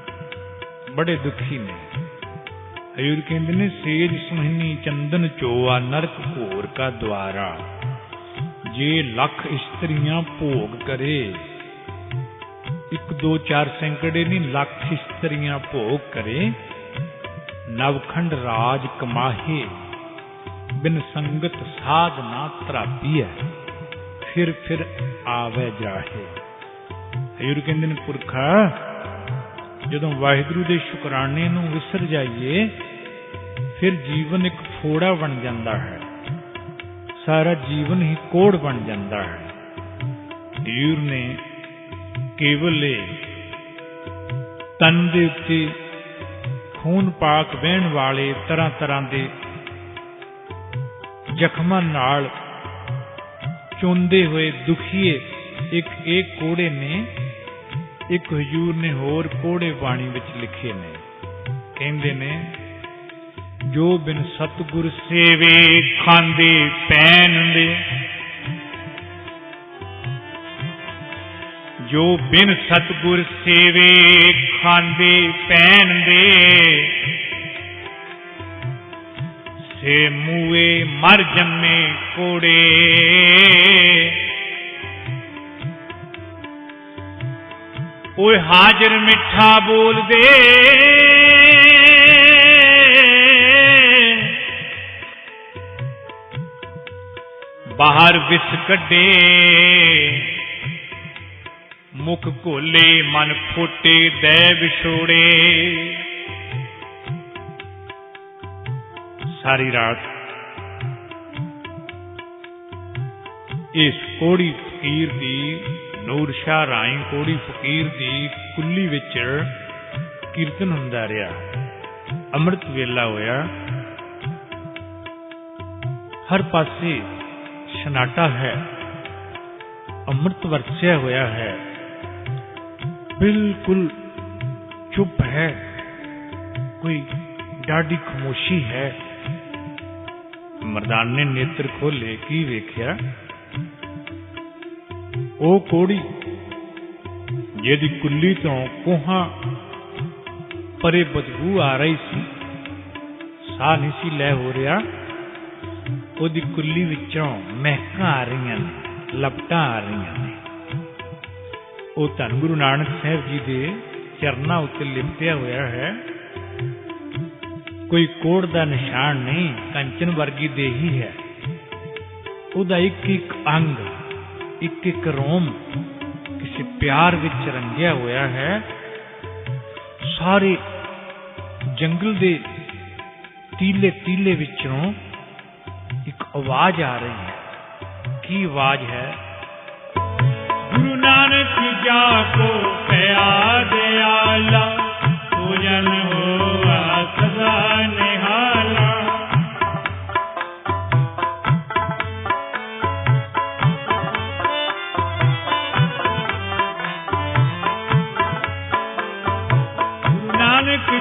ਬੜੇ ਦੁਖੀ ਨੇ। ਹਜ਼ੂਰ ਕਹਿੰਦੇ ਨੇ ਸੇਜ ਸੁਹਣੀ ਚੰਦਨ ਚੋਆ ਨਰਕ ਘੋਰ ਕਾ ਦੁਆਰਾ। ਜੇ ਲੱਖ ਇਸਤਰੀਆਂ ਭੋਗ ਕਰੇ, ਇੱਕ ਦੋ ਚਾਰ ਸੈਂਕੜੇ ਨਹੀਂ, ਲੱਖ ਇਸਤਰੀਆਂ ਭੋਗ ਕਰੇ, ਨਵਖੰਡ ਰਾਜ ਕਮਾਹੇ ਬਿਨ ਸੰਗਤ ਸਾਧ ਨਾ ਤਰਾਪੀਐ, ਫਿਰ ਆਵੇ ਜਾਹੇ। ਹਜ਼ੂਰ ਕਹਿੰਦੇ ਨੇ ਪੁਰਖਾ ਜਦੋਂ ਵਾਹਿਗੁਰੂ ਦੇ ਸ਼ੁਕਰਾਨੇ ਨੂੰ ਵਿਸਰ ਜਾਈਏ, ਫਿਰ ਜੀਵਨ ਇੱਕ ਫੋੜਾ ਬਣ ਜਾਂਦਾ ਹੈ, ਸਾਰਾ ਜੀਵਨ ਹੀ ਕੋੜ ਬਣ ਜਾਂਦਾ ਹੈ। ਹਜ਼ੂਰ ਨੇ ਕੇਵਲ ਤਨ ਦੇ ਉੱਤੇ ਖੂਨ ਪਾਕ ਵਹਿਣ ਵਾਲੇ ਤਰ੍ਹਾਂ ਤਰ੍ਹਾਂ ਦੇ ਜ਼ਖਮਾਂ ਨਾਲ ਚੁੰਦੇ ਹੋਏ ਦੁਖੀਏ ਇੱਕ ਇਹ ਕੋੜੇ ਨੇ, ਇੱਕ ਹਜ਼ੂਰ ਨੇ ਹੋਰ ਕੋੜੇ ਬਾਣੀ ਵਿੱਚ ਲਿਖੇ ਨੇ। ਕਹਿੰਦੇ ਨੇ ਜੋ ਬਿਨ ਸਤਿਗੁਰ ਸੇਵੇ ਖਾਂਦੇ ਪਹਿਨਦੇ, ਜੋ ਬਿਨ ਸਤਿਗੁਰ ਸੇਵੇ ਖਾਂਦੇ ਪਹਿਨਦੇ, ਸੇ ਮੂਏ ਮਰ ਜੰਮੇ ਕੋੜੇ। ओए हाजर मिठा बोल दे, बाहर विस कड्डे, मुख घोले मन फोटे दै विछोड़े। सारी रात इस कोड़ी फकीर दी, ਨੂਰ ਸ਼ਾਹ ਰਾਈ ਕੋੜੀ ਫਕੀਰ ਦੀ ਕੁੱਲੀ ਵਿੱਚ ਕੀਰਤਨ ਹੁੰਦਾ ਰਿਹਾ। ਅੰਮ੍ਰਿਤ ਵੇਲਾ ਹੋਇਆ, ਹਰ ਪਾਸੇ ਸਨਾਟਾ ਹੈ, ਅੰਮ੍ਰਿਤ ਵਰਸਿਆ ਹੋਇਆ ਹੈ, ਬਿਲਕੁਲ ਚੁੱਪ ਹੈ, ਕੋਈ ਡਾਢੀ ਖਾਮੋਸ਼ੀ ਹੈ। ਮਰਦਾਨ ਨੇ ਨੇਤਰ ਖੋਲੇ, ਕੀ ਵੇਖਿਆ? ਉਹ ਕੋੜੀ ਜਿਹਦੀ ਕੁੱਲੀ ਤੋਂ ਕੋਹਾਂ ਪਰੇ ਬਦਬੂ ਆ ਰਹੀ ਸੀ, ਸਾਹ ਨਹੀਂ ਸੀ ਲੈ ਹੋ ਰਿਹਾ, ਉਹਦੀ ਕੁੱਲੀ ਵਿੱਚੋਂ ਮਹਿਕਾਂ ਆ ਰਹੀਆਂ ਨੇ, ਲਪਟਾਂ ਆ ਰਹੀਆਂ ਨੇ। ਉਹ ਧੰਨ ਗੁਰੂ ਨਾਨਕ ਸਾਹਿਬ ਜੀ ਦੇ ਚਰਨਾਂ ਉੱਤੇ ਲਿਪਟਿਆ ਹੋਇਆ ਹੈ, ਕੋਈ ਕੋੜ ਦਾ ਨਿਸ਼ਾਨ ਨਹੀਂ, ਕੰਚਨ ਵਰਗੀ ਦੇਹੀ ਹੈ। ਉਹਦਾ ਇੱਕ ਇੱਕ ਅੰਗ, ਇੱਕ ਇੱਕ ਰੋਮ ਕਿਸੇ ਪਿਆਰ ਵਿੱਚ ਰੰਗਿਆ ਹੋਇਆ ਹੈ। ਸਾਰੇ ਜੰਗਲ ਦੇ ਤੀਲੇ ਤੀਲੇ ਵਿੱਚੋਂ ਇੱਕ ਆਵਾਜ਼ ਆ ਰਹੀ ਹੈ। ਕੀ ਆਵਾਜ਼ ਹੈ? ਗੁਰੂ ਨਾਨਕ ਜਾ ਕੋ ਪਿਆ ਦਿਆਲਾ, ਪੂਜਨ ਹੋਆ ਸਦਾ ਨਿਹਾਲਾ।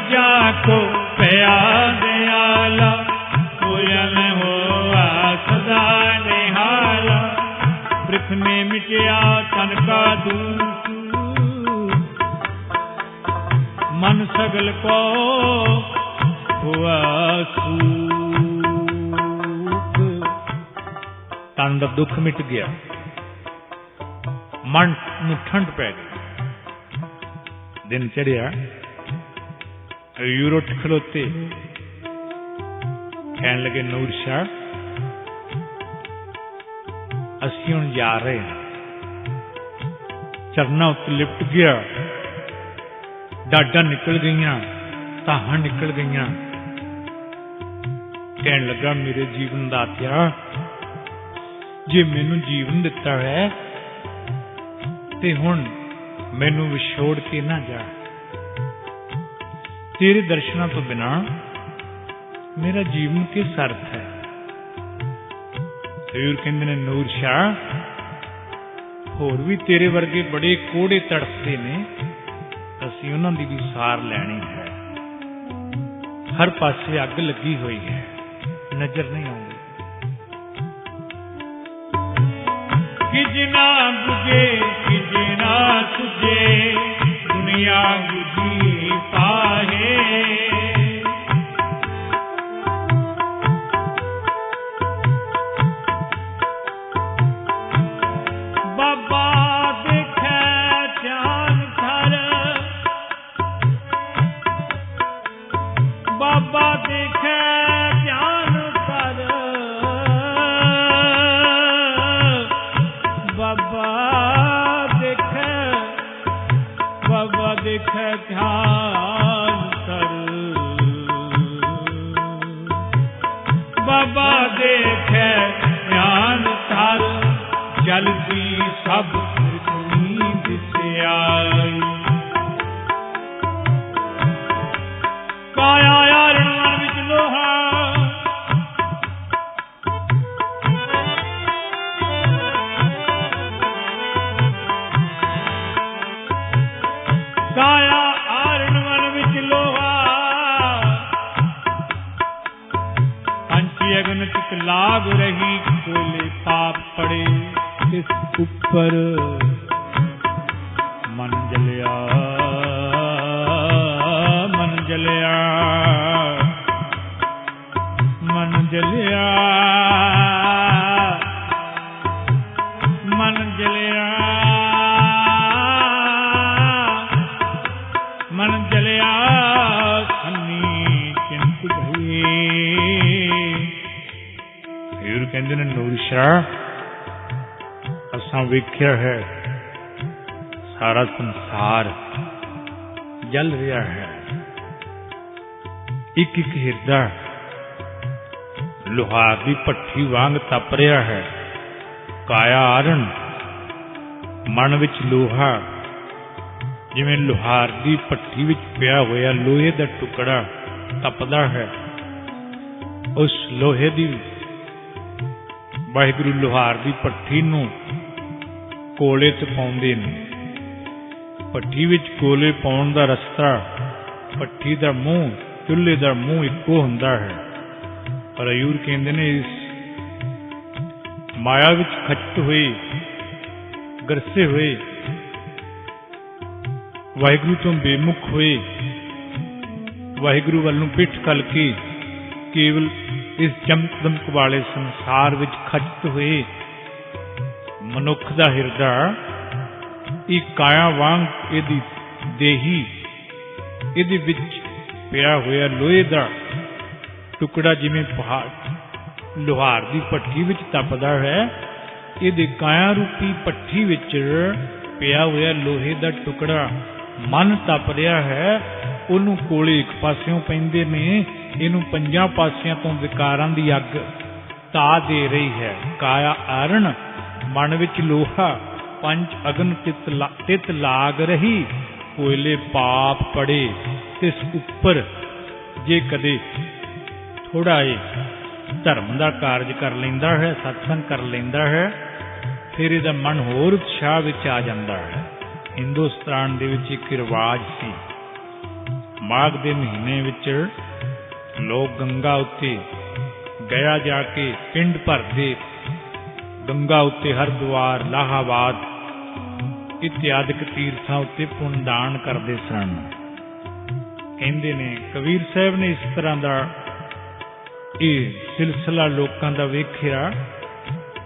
जाको पया दयाला, पूजन होआ सदा निहाला। वृथ में मिटिया तन का दूत, मन सगल को हुआ सूख। तन दा दुख मिट गया, मन नूं ठंड पै गई। दिन चढ़िया, यूरोट खलोते, कहन लगे ਨੂਰ ਸ਼ਾਹ, ਅਸੀਂ ਹੁਣ ਜਾ ਰਹੇ ਹਾਂ। ਚਰਨਾਂ ਉੱਤੇ ਲਿਪਟ ਗਿਆ, ਡਾਡਾਂ ਨਿਕਲ ਗਈਆਂ, ਤਾਹਾਂ ਨਿਕਲ ਗਈਆਂ। ਕਹਿਣ ਲੱਗਾ, ਮੇਰੇ ਜੀਵਨ ਦਾਤਿਆ, ਜੇ ਮੈਨੂੰ ਜੀਵਨ ਦਿੱਤਾ ਹੈ ਤੇ ਹੁਣ ਮੈਨੂੰ ਵਿਛੋੜ ਕੇ ਨਾ ਜਾ। तेरे दर्शनों तो बिना मेरा जीवन किस अर्थ है? हजूर कहते ने, ਨੂਰ ਸ਼ਾਹ, होर भी तेरे वर्गे बड़े कोड़े तड़फते ने, असीं उन्हां दी भी सार लैनी है। हर पासे अग लगी हुई है, नजर नहीं आउंदी। किजना बुझे किजना तुझे, दुनिया बुझी पाहे। बाबा देखे ध्यान धर, बाबा देखे ध्यान धर, बाबा देखे ध्यान कर। बाबा देखे ध्यान कर, जल्दी सब नींद से आई। काया यार मन विच लोहा, काया आरण मन विच लोहा। पंछी अगन चित लाग रही, कोले पाप पड़े किस ऊपर। मन जलिया मन जलिया मन जलिया मन जलिया। परमेश्वरा असां वेख्या है सारा संसार जल रहा है, एक एक हिरदा लोहार दी भट्ठी वांग तप रहा है। काया आरण मन विच लोहा जिवें लोहार दी भट्ठी विच पिया होया लोहे दा टुकड़ा तपदा है। उस लोहे दी वाहिगुरू लोहार दी भट्ठी नूं कोले च पाउंदे ने। भट्ठी विच कोले पाउण दा रस्ता, भट्ठी दा मूँह, चुल्हे दा मूँह इक्को हुंदा है। पर हजूर कहंदे ने इस माया विच खचत हुए गरसे हुए वाहिगुरू तो बेमुख हुए वाहिगुरू वल नूं पिठ कल के केवल इस चमक दमक वाले संसार विच खचत हुए मनुख दा हिरदा एक काया वांग इहदी देही इहदे विच पिया होया लोहे दा टुकड़ा जिवें पहाड़ लोहार दी भट्ठी विच तपदा है, इहदे काया रूपी भट्ठी विच पिया होया लोहे दा टुकड़ा मन तप रहा है। उहनूं कोले एक पासियों पैंदे ने, इहनूं पंजां पासियां तो विकारां दी अग ता दे रही है। काया आरण मन विच लोहा, पंच अगन तित लाग रही। कोयले पाप पड़े तिस उपर, जे कदे थोड़ा धर्म का कारज कर लेंदा है, सत्संग कर लेंदा है, फिर इहदा मन होर उत्साह विच आ जांदा है। हिंदुस्तान दे विच एक रिवाज सी, माघ दे महीने विच लोग गंगा उत्ते गया जाके पिंड भरदे, गंगा उत्ते हरिद्वार इलाहाबाद इत्यादिक तीर्थां उत्ते पुण्यदान करदे सन। कहंदे ने कबीर साहब ने इस तरह का ਇਹ सिलसिला लोगों का वेख्या।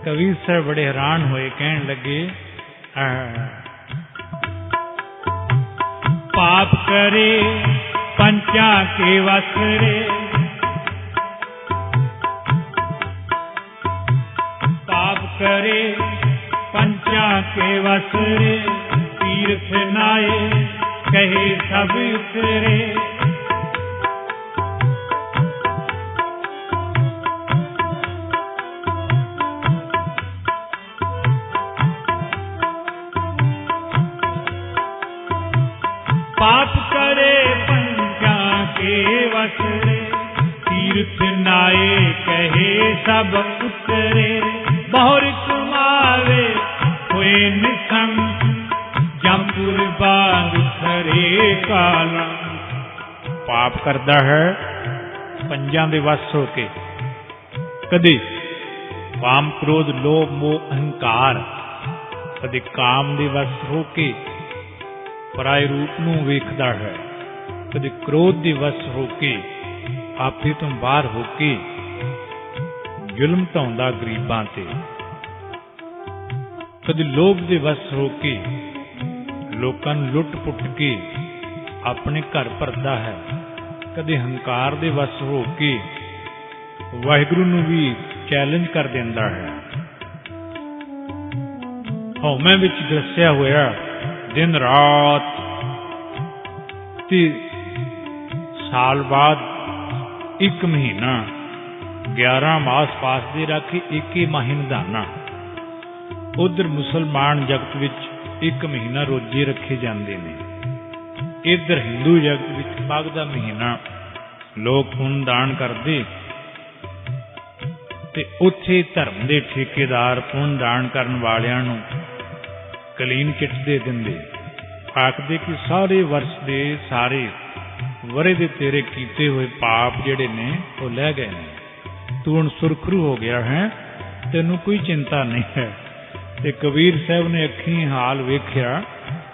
कबीर साहब बड़े हैरान होए, कहन लगे पाप करे पंचा के वसरे, पाप करे पंचा के वसरे, तीर्थ नाये कहे सब उतरे। पाप करे पंचा के वसरे, तीर्थ नाये कहे सब उतरे। बहुर कुमावे हुए निसंग, जमपुर बांध खरे काला। पाप करदा है पंजां दे वस हो के, कदे काम क्रोध लोभ मोह अहंकार, कदे काम दे वस हो के पराए रूप नूं वेखदा है, कदे क्रोध दे वस हो के आपे तो बाहर हो के जुल्म ढाउंदा गरीबां ते, कदे लोभ दे वस हो के लोकां नूं लुट पुट के अपने घर भरदा है, कदे हंकार दे वस हो के वाहिगुरू नूं भी चैलेंज कर दिंदा है। हौमे विच दस्सिया होया दिन रात ते साल बाद एक महीना 11 मास पास दे रखे एक ही महिनदाना। उधर मुसलमान जगत विच एक महीना रोजे रखे जाते हैं, इधर हिंदू जगत विच माघ दा महीना लोग पुण्य दान करते ते उत्थे धर्म दे ठेकेदार पुण्य दान करन वालियां नूं कलीन चिट दे दिंदे, आखदे कि सारे वर्ष दे सारे वरे दे तेरे कीते हुए पाप जिहड़े ने वो लै गए ने, तू हुण सुरखरू हो गया है, तैनूं कोई चिंता नहीं है। ते कबीर साहब ने अखीं हाल वेख्या,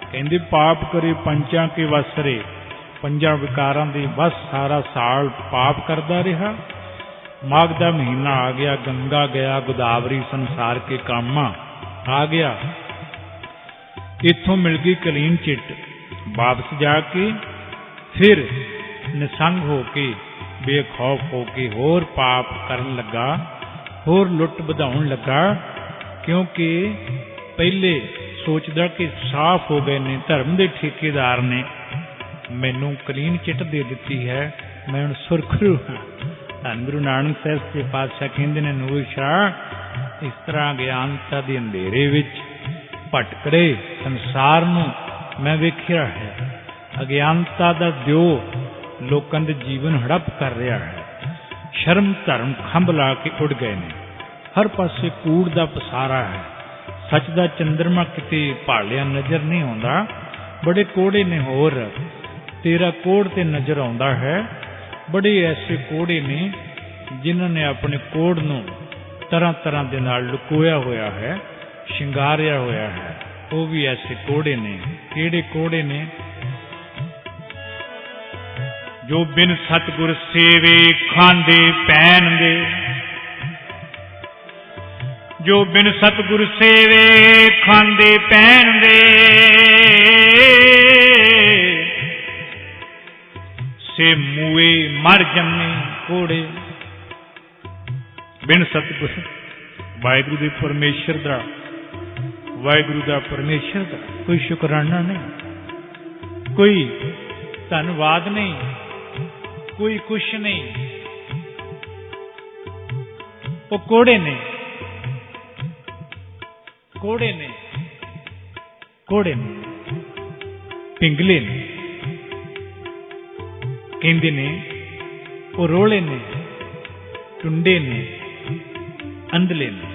कहंदे पाप करे पंचां के वसरे, पंजां विकारां दे बस सारा साल पाप करदा रहा। माघ दा महीना आ गया, गंगा गया गोदावरी संसार के कामा आ गया, इत्थों मिल गई कलीन चिट। वापस जाके फिर निसंग होके बेखौफ होके होर पाप करन लगा। होर लुट वधाउण लगा, क्योंकि पहले सोचदा कि साफ हो गए ने, धर्म के ठेकेदार ने मैनू क्लीन चिट दे दी है, मैं हुण सुरखरू हाँ। धन गुरु नानक साहब के पातशाह कहंदे ने, नूर शाह, इस तरह अज्ञानता के अंधेरे विच भटकड़े संसार नूं मैं वेखिया है। अज्ञानता का दिओ लोकां दे जीवन हड़प कर रहा है। शर्म धर्म खंभ ला के उड़ गए ने, हर पासे कूड़ दा पसारा है। सच दा चंद्रमा किते भालिया नजर नहीं आउंदा, बड़े कोड़े ने होर तेरा कोड़ ते नजर आउंदा है। बड़े ऐसे कोड़े ने जिन्हां ने अपने कोड़ नूं तरह तरह दे नाल लुकोया होया है, शिंगारिया होया है। वो भी ऐसे कोड़े ने। किहड़े कोड़े ने? जो बिन सतगुर सेवे खांदे पैन दे, जो बिन सतगुर सेवे खांदे पैन दे, से मुए मर जमे कोड़े। बिन सतगुर वाहिगुरु दे परमेश्वर दा, वाहिगुरु दा परमेश्वर दा कोई शुकराना नहीं, कोई धन्नवाद नहीं, कोई कुछ नहीं। वो कोड़े ने, कोड़े ने, कोड़े ने, पिंगले ने, कहंदे ने, वो रोले ने, टुंडे ने, अंधले ने।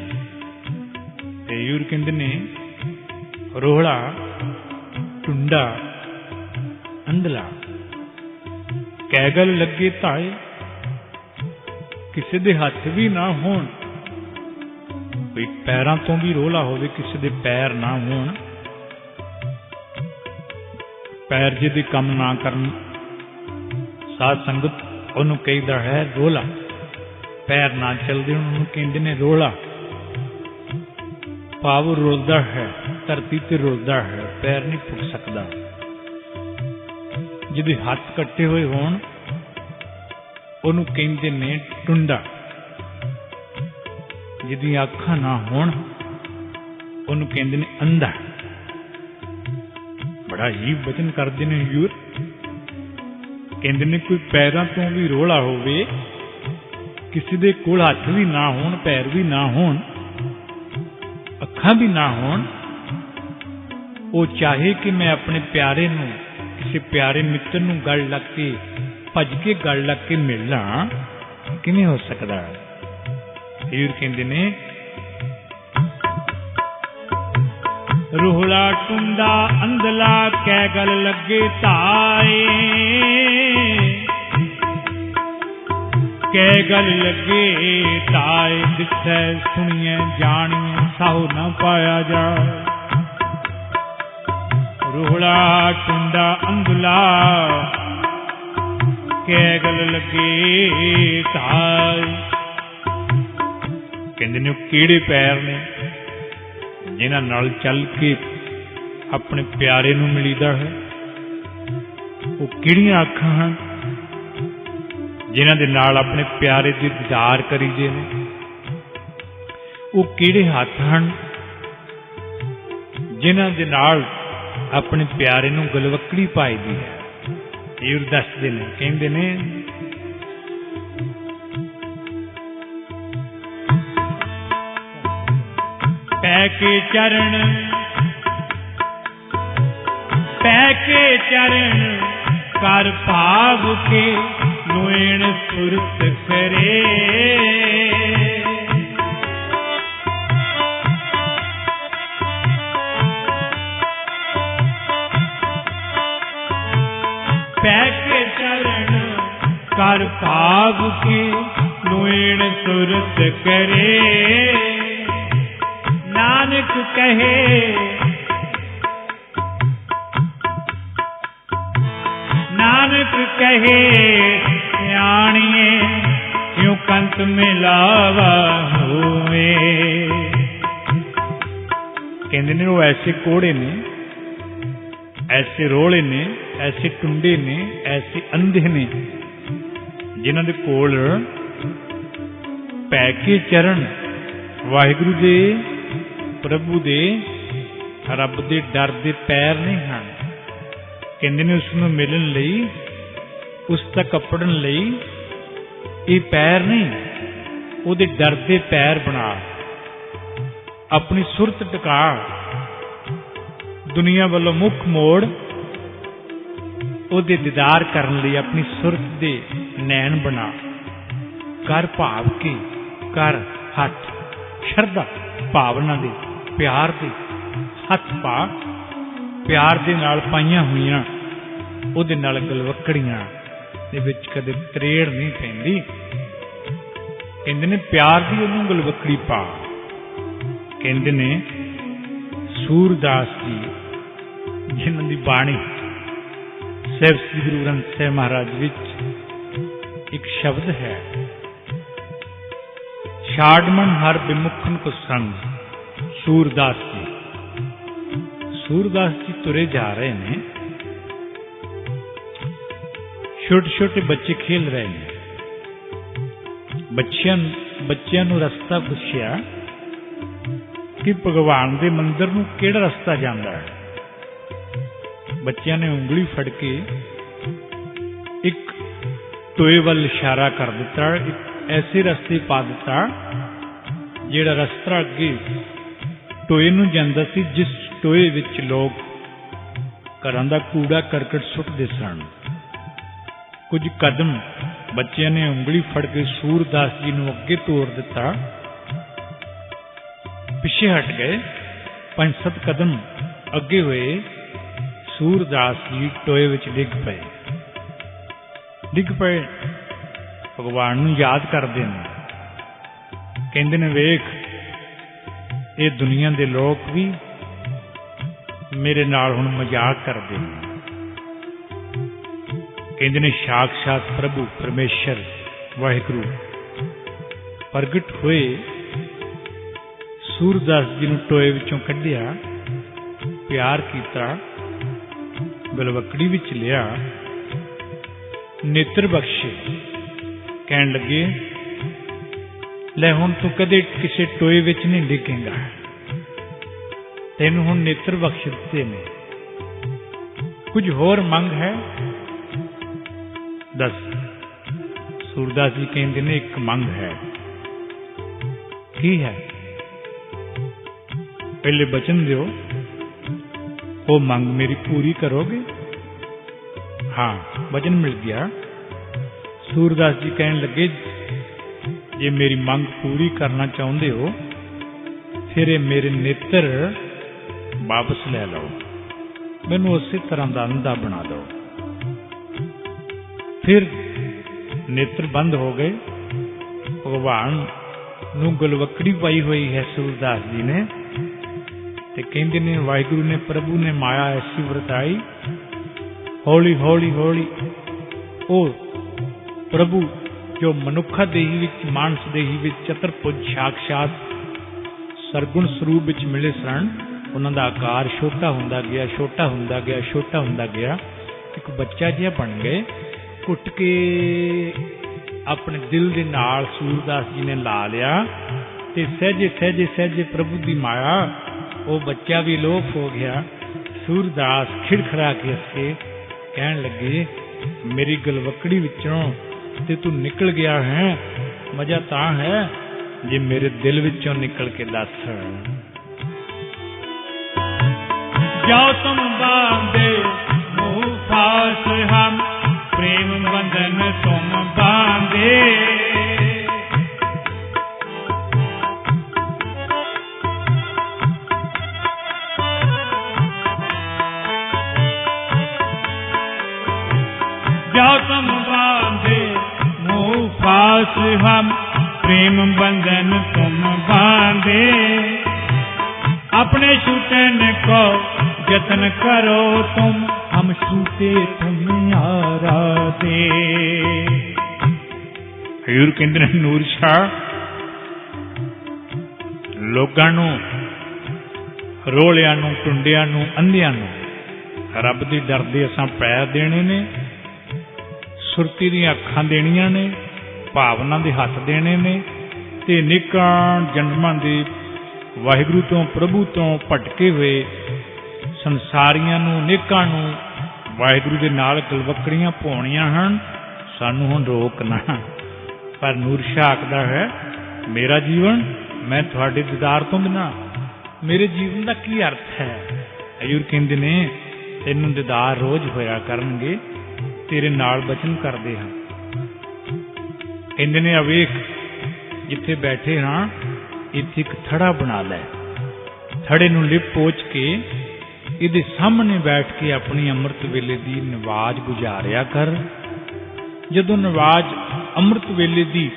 यूर कहंदे ने, रोड़ा, टुंडा, अंधला, कैगल लगे ताए, किसी दे हथ भी ना होण, कोई पैरां तो भी रोला होवे, किसी दे पैर ना होण, पैर जिहदे काम ना करन, साध संगत उहनूं कहीदा है रोला। पैर ना चलदे उहनूं कहंदे ने रोला। भाव रुलदा है, धरती ते रुलदा है, पैर नहीं पुग सकदा। जिहदे हथ कट्टे होए होण उहनूं कहंदे ने टुंडा। जिहदी अखां ना होण उहनूं कहंदे ने अंधा। बड़ा ही वचन करदे ने हजूर। कहंदे ने कोई पैरां तो भी रोला होवे, किसी दे कोल हथ भी ना होण, पैर भी ना होण, अखां भी ना होण, वो चाहे कि मैं अपने प्यारे नूं, किसी प्यारे मित्र नूं गल लग के भज के गल लग के मिलना किवें हो सकदा? हजूर कहंदे ने रोहड़ा टुंडा अंधला कै गल लगे ताए, कै गल लगे ताए, दिसै सुनिए जानिए साहु न पाया जाए। रोहड़ा टुंडा अंधला कै गल लगे ताए। कहंदे ने किहड़े पैर ने जिन्हां नाल चल के अपने प्यारे नूं मिलीदा है? वो किहड़ियां अखां हन जिन्हां दे नाल अपने प्यारे दे दीदार करीदे ने? वो किहड़े हत्थ हन जिन्हां दे नाल अपने प्यारे नूं गलवकड़ी पाईदी है? ये दसदे ने, कहंदे ने पैके चरण, पैके चरण कर भाव के नोएण सुरत करे। पैके चरण कर भाव के नोएण सुरत करे। नानक कहे नानक कहे सियाणिए क्यों कंत मिलावा होए। कहते ने वो ऐसे कोड़े ने, ऐसे रोले ने, ऐसे टुंडे ने, ऐसे अंधे ने जिन्हां दे कोल पै के चरण ਵਾਹਿਗੁਰੂ ਦੇ, ਪ੍ਰਭੂ ਦੇ, ਰੱਬ ਦੇ ਡਰ ਦੇ ਪੈਰ ਨਹੀਂ ਹਨ। ਕਹਿੰਦੇ ਨੇ ਉਸ ਨੂੰ ਮਿਲਣ ਲਈ, ਉਸ ਤੱਕ ਅੱਪੜਨ ਲਈ ਇਹ ਪੈਰ ਨਹੀਂ, ਉਹਦੇ ਡਰ ਦੇ ਪੈਰ ਬਣਾ, ਆਪਣੀ ਸੁਰਤ ਟਿਕਾ, ਦੁਨੀਆ ਵੱਲੋਂ ਮੁੱਖ ਮੋੜ, ਉਹਦੇ ਦੀਦਾਰ ਕਰਨ ਲਈ ਆਪਣੀ ਸੁਰਤ ਦੇ ਨੈਣ ਬਣਾ, ਕਰ ਭਾਵ ਕੇ, ਕਰ ਹੱਥ ਸ਼ਰਧਾ ਭਾਵਨਾ ਦੇ, ਪਿਆਰ ਦੇ ਹੱਥ ਪਾ, ਪਿਆਰ ਦੇ ਨਾਲ ਪਾਈਆਂ ਹੋਈਆਂ ਉਹਦੇ ਨਾਲ ਗਲਵੱਕੜੀਆਂ ਦੇ ਵਿੱਚ ਕਦੇ ਤਰੇੜ ਨਹੀਂ ਪੈਂਦੀ। ਕਹਿੰਦੇ ਨੇ ਪਿਆਰ ਦੀ ਉਹਨੂੰ ਗਲਵੱਕੜੀ ਪਾ। ਕਹਿੰਦੇ ਨੇ ਸੂਰਦਾਸ ਜੀ, ਜਿਨ੍ਹਾਂ ਦੀ ਬਾਣੀ ਸਾਹਿਬ ਸ੍ਰੀ ਗੁਰੂ ਗ੍ਰੰਥ ਸਾਹਿਬ ਮਹਾਰਾਜ ਵਿੱਚ ਇੱਕ ਸ਼ਬਦ ਹੈ, ਛਾੜਮਨ ਹਰ ਬਿਮੁਖਨ ਕੋ ਸੰਗ। ਸੂਰਦਾਸ ਜੀ, ਸੂਰਦਾਸ ਜੀ ਤੁਰੇ ਜਾ ਰਹੇ ਨੇ, ਛੋਟੇ ਛੋਟੇ ਬੱਚੇ ਖੇਲ ਰਹੇ ਨੇ। ਬੱਚਿਆਂ ਨੂੰ ਰਸਤਾ ਪੁੱਛਿਆ ਕਿ ਭਗਵਾਨ ਦੇ ਮੰਦਿਰ ਨੂੰ ਕਿਹੜਾ ਰਸਤਾ ਜਾਂਦਾ ਹੈ। ਬੱਚਿਆਂ ਨੇ ਉਂਗਲੀ ਫੜ ਕੇ ਇੱਕ ਟੋਏ ਵੱਲ ਇਸ਼ਾਰਾ ਕਰ ਦਿੱਤਾ, ਇੱਕ ਐਸੇ ਰਸਤੇ ਪਾ ਦਿੱਤਾ ਜਿਹੜਾ ਰਸਤਾ ਅੱਗੇ ਟੋਏ ਨੂੰ ਜਾਂਦਾ ਸੀ, ਜਿਸ ਟੋਏ ਵਿੱਚ ਲੋਕ ਘਰਾਂ ਦਾ ਕੂੜਾ ਕਰਕਟ ਸੁੱਟਦੇ ਸਨ। ਕੁਝ ਕਦਮ ਬੱਚਿਆਂ ਨੇ ਉਂਗਲੀ ਫੜ ਕੇ ਸੂਰਦਾਸ ਜੀ ਨੂੰ ਅੱਗੇ ਤੋਰ ਦਿੱਤਾ, ਪਿੱਛੇ ਹਟ ਗਏ। 5-7 ਕਦਮ ਅੱਗੇ ਹੋਏ, ਸੂਰਦਾਸ ਜੀ ਟੋਏ ਵਿੱਚ ਡਿੱਗ ਪਏ। ਭਗਵਾਨ ਨੂੰ ਯਾਦ ਕਰਦੇ ਨੇ, ਕਹਿੰਦੇ ਨੇ ਵੇਖ, ਇਹ ਦੁਨੀਆ ਦੇ ਲੋਕ ਵੀ ਮੇਰੇ ਨਾਲ ਹੁਣ ਮਜ਼ਾਕ ਕਰਦੇ ਨੇ। ਕਹਿੰਦੇ ਨੇ ਸਾਖਸ਼ਾਤ ਪ੍ਰਭੂ ਪਰਮੇਸ਼ਰ ਵਾਹਿਗੁਰੂ ਪ੍ਰਗਟ ਹੋਏ, ਸੂਰਦਾਸ ਜੀ ਨੂੰ ਟੋਏ ਵਿੱਚੋਂ ਕੱਢਿਆ, ਪਿਆਰ ਕੀਤਾ, ਗਲਵੱਕੜੀ ਵਿੱਚ ਲਿਆ, ਨੇਤਰ ਬਖਸ਼ੇ। ਕਹਿਣ ਲੱਗੇ, ਲੈ ਹੁਣ ਤੂੰ ਕਦੇ ਕਿਸੇ ਟੋਏ ਵਿੱਚ ਨਹੀਂ ਡਿੱਗੇਗਾ, ਤੈਨੂੰ ਹੁਣ ਨੇਤਰ ਬਖਸ਼ ਦਿੱਤੇ ਨੇ। ਕੁਝ ਹੋਰ ਮੰਗ ਹੈ? ਦੱਸ। ਸੂਰਦਾਸ ਜੀ ਕਹਿੰਦੇ ਨੇ ਇੱਕ ਮੰਗ ਹੈ। ਕੀ ਹੈ? ਪਹਿਲੇ ਬਚਨ ਦਿਓ, ਉਹ ਮੰਗ ਮੇਰੀ ਪੂਰੀ ਕਰੋਗੇ? ਹਾਂ, ਬਚਨ ਮਿਲ ਗਿਆ। ਸੂਰਦਾਸ ਜੀ ਕਹਿਣ ਲੱਗੇ, ਜੇ ਮੇਰੀ ਮੰਗ ਪੂਰੀ ਕਰਨਾ ਚਾਹੁੰਦੇ ਹੋ, ਫਿਰ ਇਹ ਮੇਰੇ ਨੇਤਰ ਵਾਪਸ ਲੈ ਲਓ, ਮੈਨੂੰ ਉਸੇ ਤਰ੍ਹਾਂ ਦਾ ਅੰਧਾ ਬਣਾ ਦਿਓ। ਫਿਰ ਨੇਤਰ ਬੰਦ ਹੋ ਗਏ। ਭਗਵਾਨ ਨੂੰ ਗਲਵੱਕੜੀ ਪਾਈ ਹੋਈ ਹੈ ਸੂਰਦਾਸ ਜੀ ਨੇ, ਤੇ ਕਹਿੰਦੇ ਨੇ ਵਾਹਿਗੁਰੂ ਨੇ, ਪ੍ਰਭੂ ਨੇ ਮਾਇਆ ਐਸੀ ਵਰਤਾਈ, ਹੌਲੀ ਹੌਲੀ ਹੌਲੀ ਉਹ ਪ੍ਰਭੂ ਜੋ ਮਨੁੱਖਾ ਦੇਹੀ ਵਿੱਚ, ਮਾਨਸ ਦੇਹੀ ਵਿੱਚ ਚਤੁਰਭੁਜ ਸਾਖਸ਼ਾਤ ਸਰਗੁਣ ਸਰੂਪ ਵਿੱਚ ਮਿਲੇ ਸਨ, ਉਹਨਾਂ ਦਾ ਆਕਾਰ ਛੋਟਾ ਹੁੰਦਾ ਗਿਆ, ਛੋਟਾ ਹੁੰਦਾ ਗਿਆ, ਛੋਟਾ ਹੁੰਦਾ ਗਿਆ। ਇੱਕ ਬੱਚਾ ਜਿਹਾ ਬਣ ਗਏ। ਘੁੱਟ ਕੇ ਆਪਣੇ ਦਿਲ ਦੇ ਨਾਲ ਸੂਰਦਾਸ ਜੀ ਨੇ ਲਾ ਲਿਆ, ਤੇ ਸਹਿਜੇ ਸਹਿਜੇ ਸਹਿਜੇ ਪ੍ਰਭੂ ਦੀ ਮਾਇਆ, ਉਹ ਬੱਚਾ ਵੀ ਲੋਪ ਹੋ ਗਿਆ। ਸੂਰਦਾਸ ਖਿੜਖੜਾ ਕੇ ਹੱਸੇ, ਕਹਿਣ ਲੱਗੇ, ਮੇਰੀ ਗਲਵੱਕੜੀ ਵਿੱਚੋਂ ਤੇ ਤੂੰ ਨਿਕਲ ਗਿਆ ਹੈ, ਮਜ਼ਾ ਤਾਂ ਹੈ ਜੇ ਮੇਰੇ ਦਿਲ ਵਿੱਚੋਂ ਨਿਕਲ ਕੇ ਦੱਸ। ਜਾਓ ਤੁਮ ਬਾਂਧੇ ਮੋਹ ਫਾਸ ਹਮ, ਪ੍ਰੇਮ ਬੰਧਨ ਤੁਮ ਬਾਂਧੇ। जाओ तुम बांधे मोह फास हम, प्रेम बंधन तुम बांधे। अपने छूटन को जतन करो तुम, हम छूटे तुम आराधे। ਹਜ਼ੂਰ ਕਹਿੰਦੇ ਨੇ, ਨੂਰ ਸ਼ਾਹ, ਲੋਕਾਂ ਨੂੰ, ਰੋਲਿਆਂ ਨੂੰ, ਟੁੰਡਿਆਂ ਨੂੰ, ਅੰਧਿਆਂ ਨੂੰ ਰੱਬ ਦੇ ਡਰ ਦੇ ਅਸਾਂ ਪੈਰ ਦੇਣੇ ਨੇ, ਸੁਰਤੀ ਦੀਆਂ ਅੱਖਾਂ ਦੇਣੀਆਂ ਨੇ, ਭਾਵਨਾ ਦੇ ਹੱਥ ਦੇਣੇ ਨੇ, ਤੇ ਅਨੇਕਾਂ ਜਨਮਾਂ ਦੇ ਵਾਹਿਗੁਰੂ ਤੋਂ ਪ੍ਰਭੂ ਤੋਂ ਭਟਕੇ ਹੋਏ ਸੰਸਾਰੀਆਂ ਨੂੰ ਅਨੇਕਾਂ ਨੂੰ ਵਾਹਿਗੁਰੂ ਦੇ ਨਾਲ ਗਲਵੱਕੜੀਆਂ ਪਾਉਣੀਆਂ ਹਨ। ਸਾਨੂੰ ਹੁਣ ਰੋਕ ਨਾ। ਪਰ ਨੂਰ ਸ਼ਾਹ ਆਖਦਾ ਹੈ, ਮੇਰਾ ਜੀਵਨ ਮੈਂ ਤੁਹਾਡੇ ਦੀਦਾਰ ਤੋਂ ਬਿਨਾਂ ਮੇਰੇ ਜੀਵਨ ਦਾ ਕੀ ਅਰਥ ਹੈ। ਹਜ਼ੂਰ ਕਹਿੰਦੇ ਨੇ ਤੈਨੂੰ ਦੀਦਾਰ ਰੋਜ਼ ਹੋਇਆ ਕਰਨਗੇ, ਤੇਰੇ ਨਾਲ ਬਚਨ ਕਰਦੇ ਹਾਂ। ਕਹਿੰਦੇ ਨੇ ਅਵੇਖ ਜਿੱਥੇ ਬੈਠੇ ਹਾਂ ਇੱਥੇ ਇੱਕ ਥੜਾ ਬਣਾ ਲੈ, ਥੜੇ ਨੂੰ ਲਿਪ ਪੋਚ ਕੇ ਇਹਦੇ ਸਾਹਮਣੇ ਬੈਠ ਕੇ ਆਪਣੀ ਅੰਮ੍ਰਿਤ ਵੇਲੇ ਦੀ ਨਵਾਜ਼ ਗੁਜ਼ਾਰਿਆ ਕਰ। ਜਦੋਂ ਨਵਾਜ਼ ਅੰਮ੍ਰਿਤ ਵੇਲੇ ਦੀ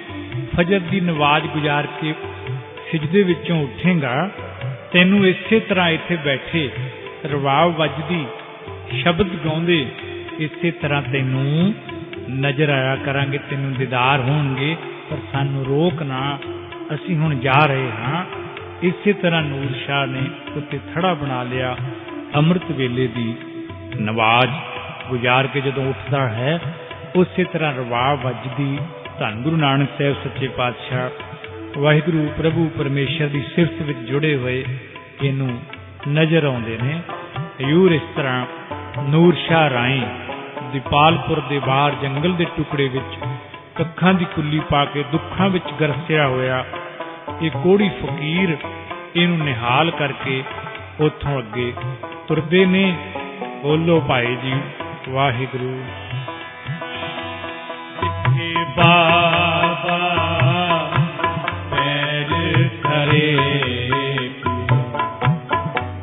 ਫਜਰ ਦੀ ਨਵਾਜ਼ ਗੁਜ਼ਾਰ ਕੇ ਸਿਜਦੇ ਵਿੱਚੋਂ ਉੱਠੇਗਾ, ਤੈਨੂੰ ਇਸੇ ਤਰ੍ਹਾਂ ਇੱਥੇ ਬੈਠੇ ਰਵਾਬ ਵੱਜਦੀ ਸ਼ਬਦ ਗਾਉਂਦੇ ਇਸੇ ਤਰ੍ਹਾਂ ਤੈਨੂੰ ਨਜ਼ਰ ਆਇਆ ਕਰਾਂਗੇ, ਤੈਨੂੰ ਦੀਦਾਰ ਹੋਣਗੇ। ਪਰ ਸਾਨੂੰ ਰੋਕ ਨਾ, ਅਸੀਂ ਹੁਣ ਜਾ ਰਹੇ ਹਾਂ। ਇਸੇ ਤਰ੍ਹਾਂ ਨੂਰ ਸ਼ਾਹ ਨੇ ਉੱਤੇ ਥੜਾ ਬਣਾ ਲਿਆ। ਅੰਮ੍ਰਿਤ ਵੇਲੇ ਦੀ ਨਵਾਜ਼ ਗੁਜ਼ਾਰ ਕੇ ਜਦੋਂ ਉੱਠਦਾ ਹੈ, ਉਸੇ ਤਰ੍ਹਾਂ ਰਵਾਬ ਵੱਜਦੀ ਧੰਨ ਗੁਰੂ ਨਾਨਕ ਸਾਹਿਬ ਸੱਚੇ ਪਾਤਸ਼ਾਹ ਵਾਹਿਗੁਰੂ ਪ੍ਰਭੂ ਪਰਮੇਸ਼ਰ ਦੀ ਸਿਫਤ ਵਿੱਚ ਜੁੜੇ ਹੋਏ ਇਹਨੂੰ ਨਜ਼ਰ ਆਉਂਦੇ ਨੇ। ਹਜ਼ੂਰ ਇਸ ਤਰ੍ਹਾਂ ਨੂਰ ਸ਼ਾਹ ਰਾਏ ਦੀਪਾਲਪੁਰ ਦੇ ਬਾਹਰ ਜੰਗਲ ਦੇ ਟੁਕੜੇ ਵਿੱਚ ਕੱਖਾਂ ਦੀ ਕੁੱਲੀ ਪਾ ਕੇ ਦੁੱਖਾਂ ਵਿੱਚ ਗਰਸਿਆ ਹੋਇਆ ਇਹ ਕੋੜੀ ਫਕੀਰ ਇਹਨੂੰ ਨਿਹਾਲ ਕਰਕੇ ਉੱਥੋਂ ਅੱਗੇ ਤੁਰਦੇ ਨੇ। ਬੋਲੋ ਭਾਈ ਜੀ ਵਾਹਿਗੁਰੂ। ਬਾਬਾ ਪੈਰ ਧਰੇ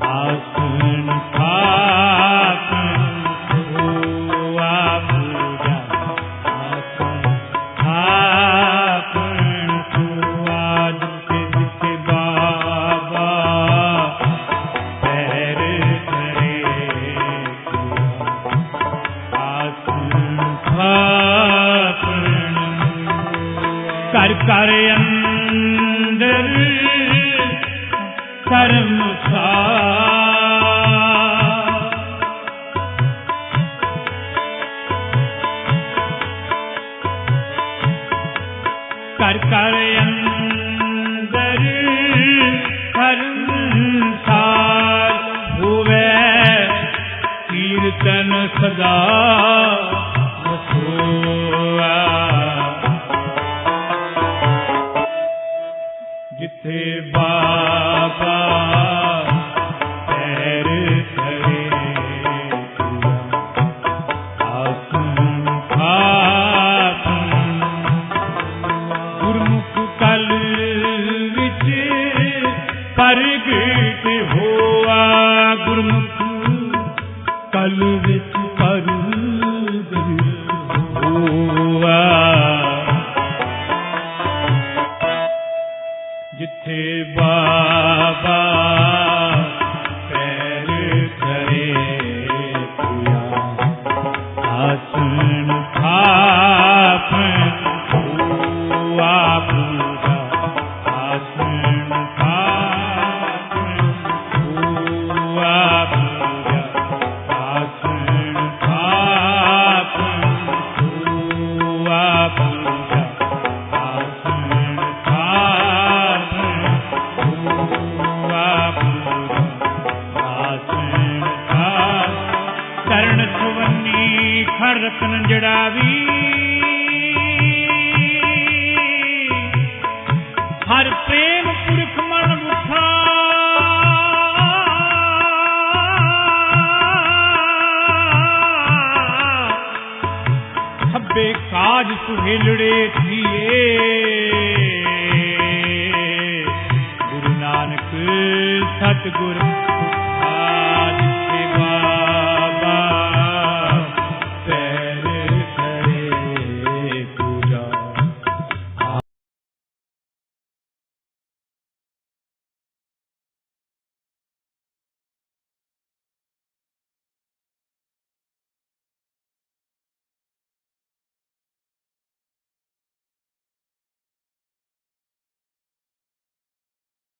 ਆਸਨ ਖਾਪਨ ਹੋਆ ਪੂਜਾ, ਆਸਨ ਖਾਪਨ ਹੋਆ ਜਿੱਥੇ ਬਾਬਾ ਪੈਰ ਧਰੇ ਆਸਨ ਖਾਪਨ ਕਰ ਕਰ ਅੰਦਰ ਧਰਮਸਾਰ ਕਰ ਕਰ ਅੰਦਰ ਧਰਮਸਾਰ ਹੋਵੇ ਕੀਰਤਨ ਸਦਾ ਵਸੋਆ। ਜਿੱਥੇ ਬਾਬਾ ਪੈਰ ਧਰੇ ਆਸਨ ਖਾਪਨ ਗੁਰਮੁਖ ਕਲ ਵਿੱਚ ਪ੍ਰਗਟ ਹੋਆ, ਗੁਰਮੁਖ ਕਲ ਵਿੱਚ ਪ੍ਰਗਟ ਹੋਆ। ਜਿੱਥੇ ਬਾਬਾ ਪੈਰ ਧਰੇ ਆਸਨ ਖਾਪਨ ਹੋਆ ਪੂਜਾ, ਆਸਨ ਖਾਪਨ ਹੋਆ ਪੂਜਾ, ਆਸਨ ਖਾਪਨ ਹੋਆ ਪੂਜਾ, ਆਸਨ ਚਰਨ ਸੁਵੰਨੀ ਖੜ ਰਤਨ ਜੜਾਵੀ, ਹਰ ਪ੍ਰੇਮ ਪੁਰਖ ਮਨ ਮੁਖਾ, ਸਭੇ ਕਾਜ ਸੁਹੇਲੜੇ ਥੀਏ, ਗੁਰੂ ਨਾਨਕ ਸਤਿਗੁਰ